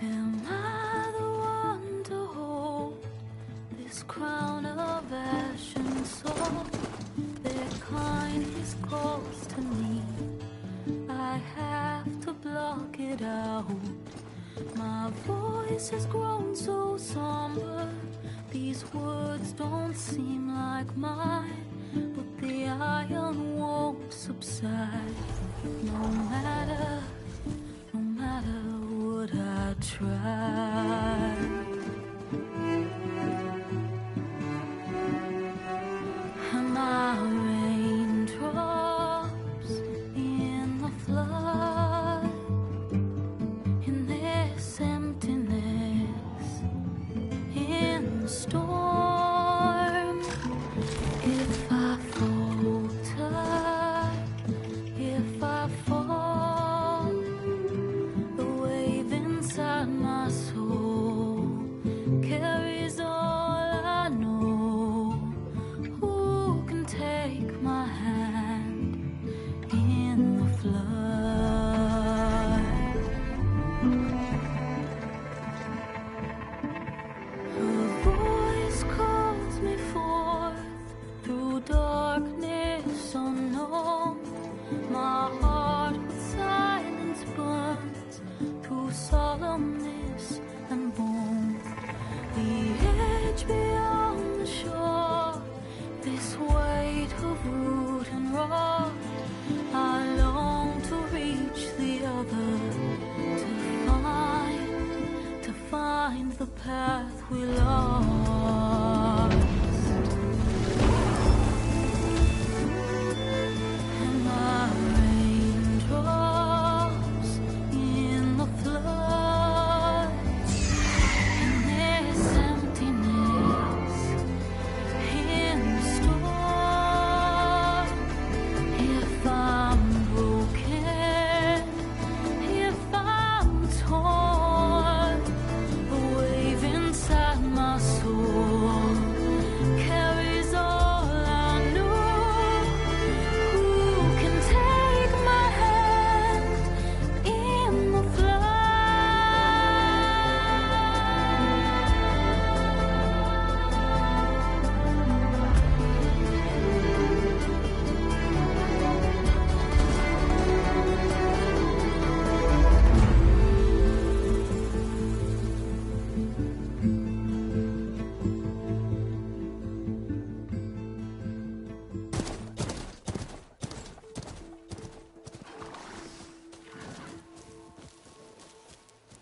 Am I the one to hold this crown of ash and salt? Their kind is close to me. I have to block it out. My voice has grown so somber. These words don't seem like mine, but the iron won't subside. No matter what I try. And my raindrops in the flood, in this emptiness, in the storm. If I falter, if I fall, the wave inside my the path we lost. And my raindrops in the flood. And this emptiness in the storm. If I'm broken, if I'm torn, the wave inside my soul carries all I know. Who can take my hand in the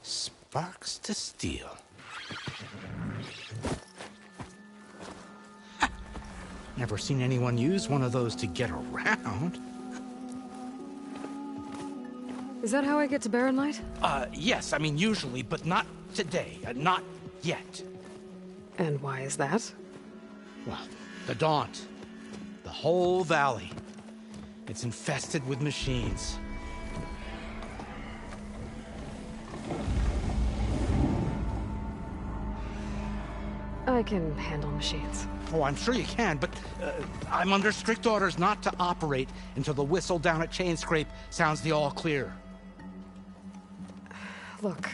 Sparks to steel. Never seen anyone use one of those to get around. Is that how I get to Barren Light? Yes, I mean usually, but not today. Not yet. And why is that? Well, the Daunt. The whole valley. It's infested with machines. I can handle machines. Oh, I'm sure you can, but I'm under strict orders not to operate until the whistle down at Chainscrape sounds the all clear. Look,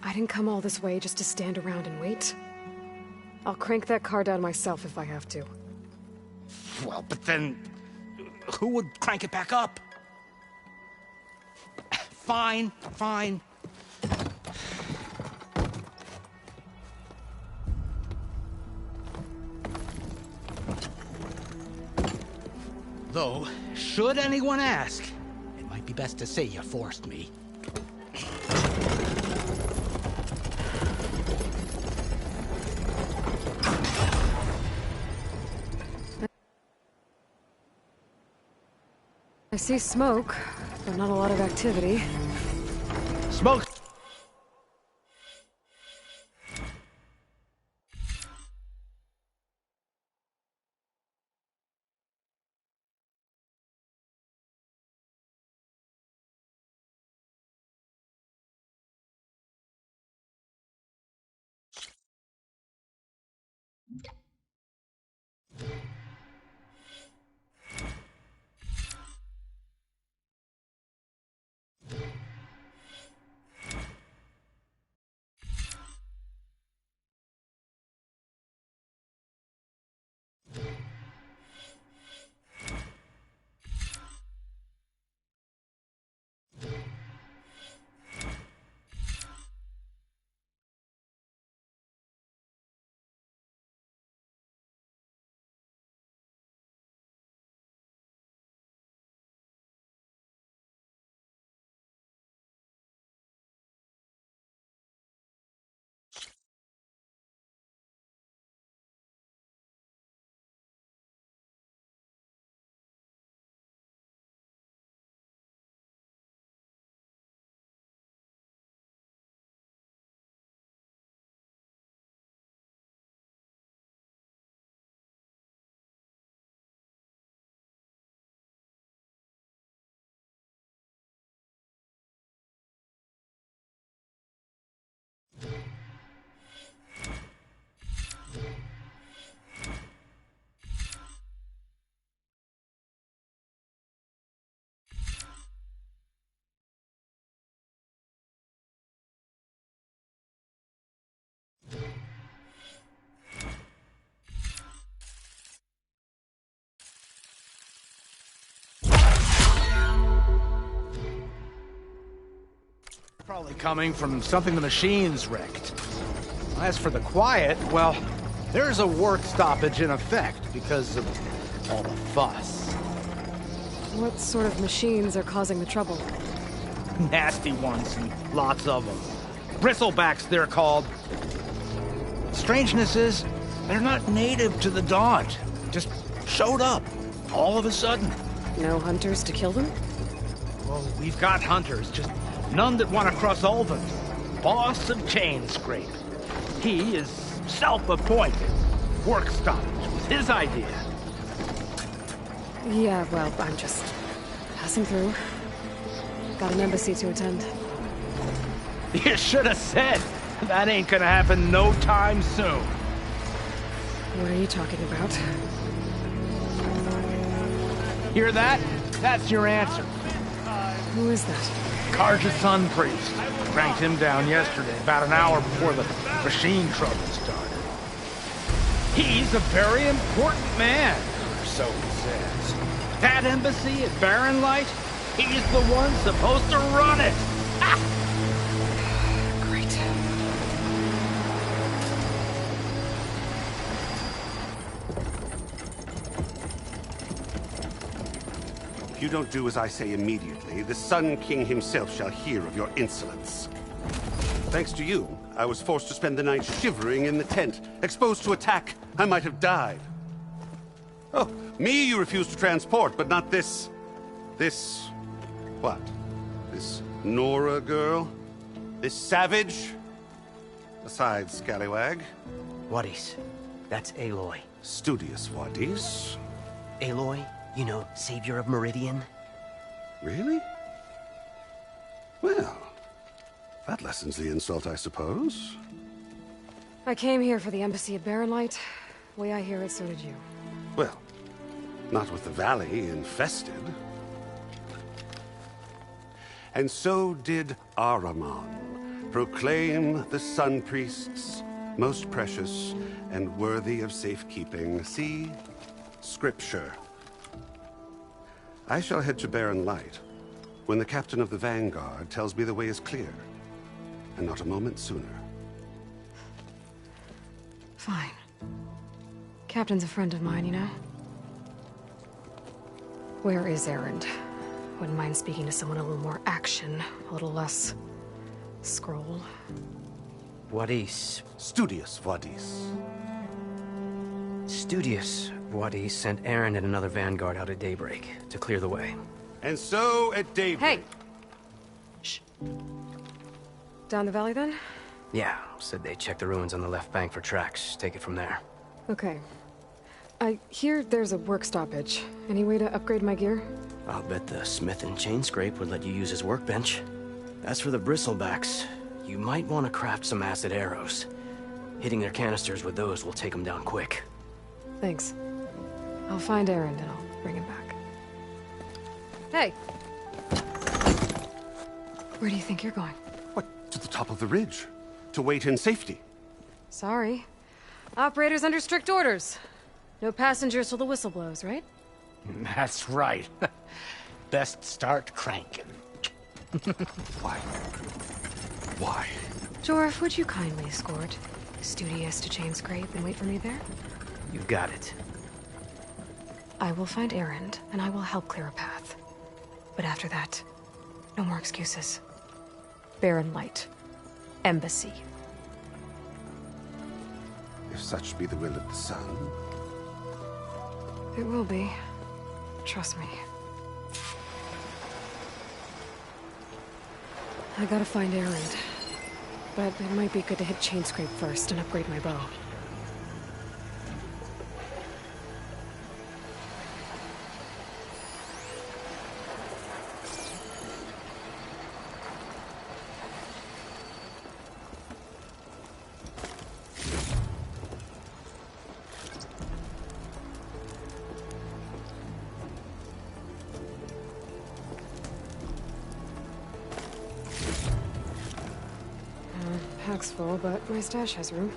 I didn't come all this way just to stand around and wait. I'll crank that car down myself if I have to. Well, but then who would crank it back up? Fine, fine. Though, should anyone ask, it might be best to say you forced me. I see smoke, but not a lot of activity. Smoke! Probably coming from something the machines wrecked. As for the quiet, well, there's a work stoppage in effect because of all the fuss. What sort of machines are causing the trouble? Nasty ones, and lots of them. Bristlebacks, they're called. Strangeness is, they're not native to the Daunt. Just showed up, all of a sudden. No hunters to kill them? Well, we've got hunters, just none that want to cross Ulvund. Boss of Chainscrape. He is self-appointed. Work stoppage was his idea. Yeah, well, I'm just passing through. Got an embassy to attend. You should have said. That ain't gonna happen no time soon. What are you talking about? Hear that? That's your answer. Who is that? Karja Sun Priest. Cranked him down yesterday, about an hour before the machine trouble started. He's a very important man, or so he says. That embassy at Barren Light, he's the one supposed to run it. Ah! Great. If you don't do as I say immediately, the Sun King himself shall hear of your insolence. Thanks to you, I was forced to spend the night shivering in the tent. Exposed to attack, I might have died. Oh, me you refuse to transport, but not this... what? This Nora girl? This savage? Besides, scallywag. Wadis. That's Aloy. Studious Wadis. Aloy, you know, savior of Meridian. Really? Well, that lessens the insult, I suppose. I came here for the embassy at Barren Light. Way I hear it, so did you. Well, not with the valley infested. And so did Ahriman, proclaim the Sun Priests most precious and worthy of safekeeping. See? Scripture. I shall head to Barren Light when the captain of the Vanguard tells me the way is clear, and not a moment sooner. Fine. Captain's a friend of mine, you know? Where is Erend? Wouldn't mind speaking to someone a little more action, a little less... scroll. Wadis. Studious Wadis. Studious Wadis sent Erend and another Vanguard out at daybreak to clear the way. And so at daybreak... Hey! Shh. Down the valley, then? Yeah, said they checked the ruins on the left bank for tracks. Take it from there. Okay. I hear there's a work stoppage. Any way to upgrade my gear? I'll bet the smith in Chainscrape would let you use his workbench. As for the Bristlebacks, you might want to craft some acid arrows. Hitting their canisters with those will take them down quick. Thanks. I'll find Erend and I'll bring him back. Hey! Where do you think you're going? What? To the top of the ridge. To wait in safety. Sorry. Operator's under strict orders. No passengers till the whistle blows, right? That's right. Best start cranking. Why? Why? Jorf, would you kindly escort Studious to Chainscrape and wait for me there? You got it. I will find Erend, and I will help clear a path. But after that, no more excuses. Barren Light. Embassy. If such be the will of the sun. It will be. Trust me. I gotta find Erend. But it might be good to hit Chainscrape first and upgrade my bow. Pack's full, but my stash has room.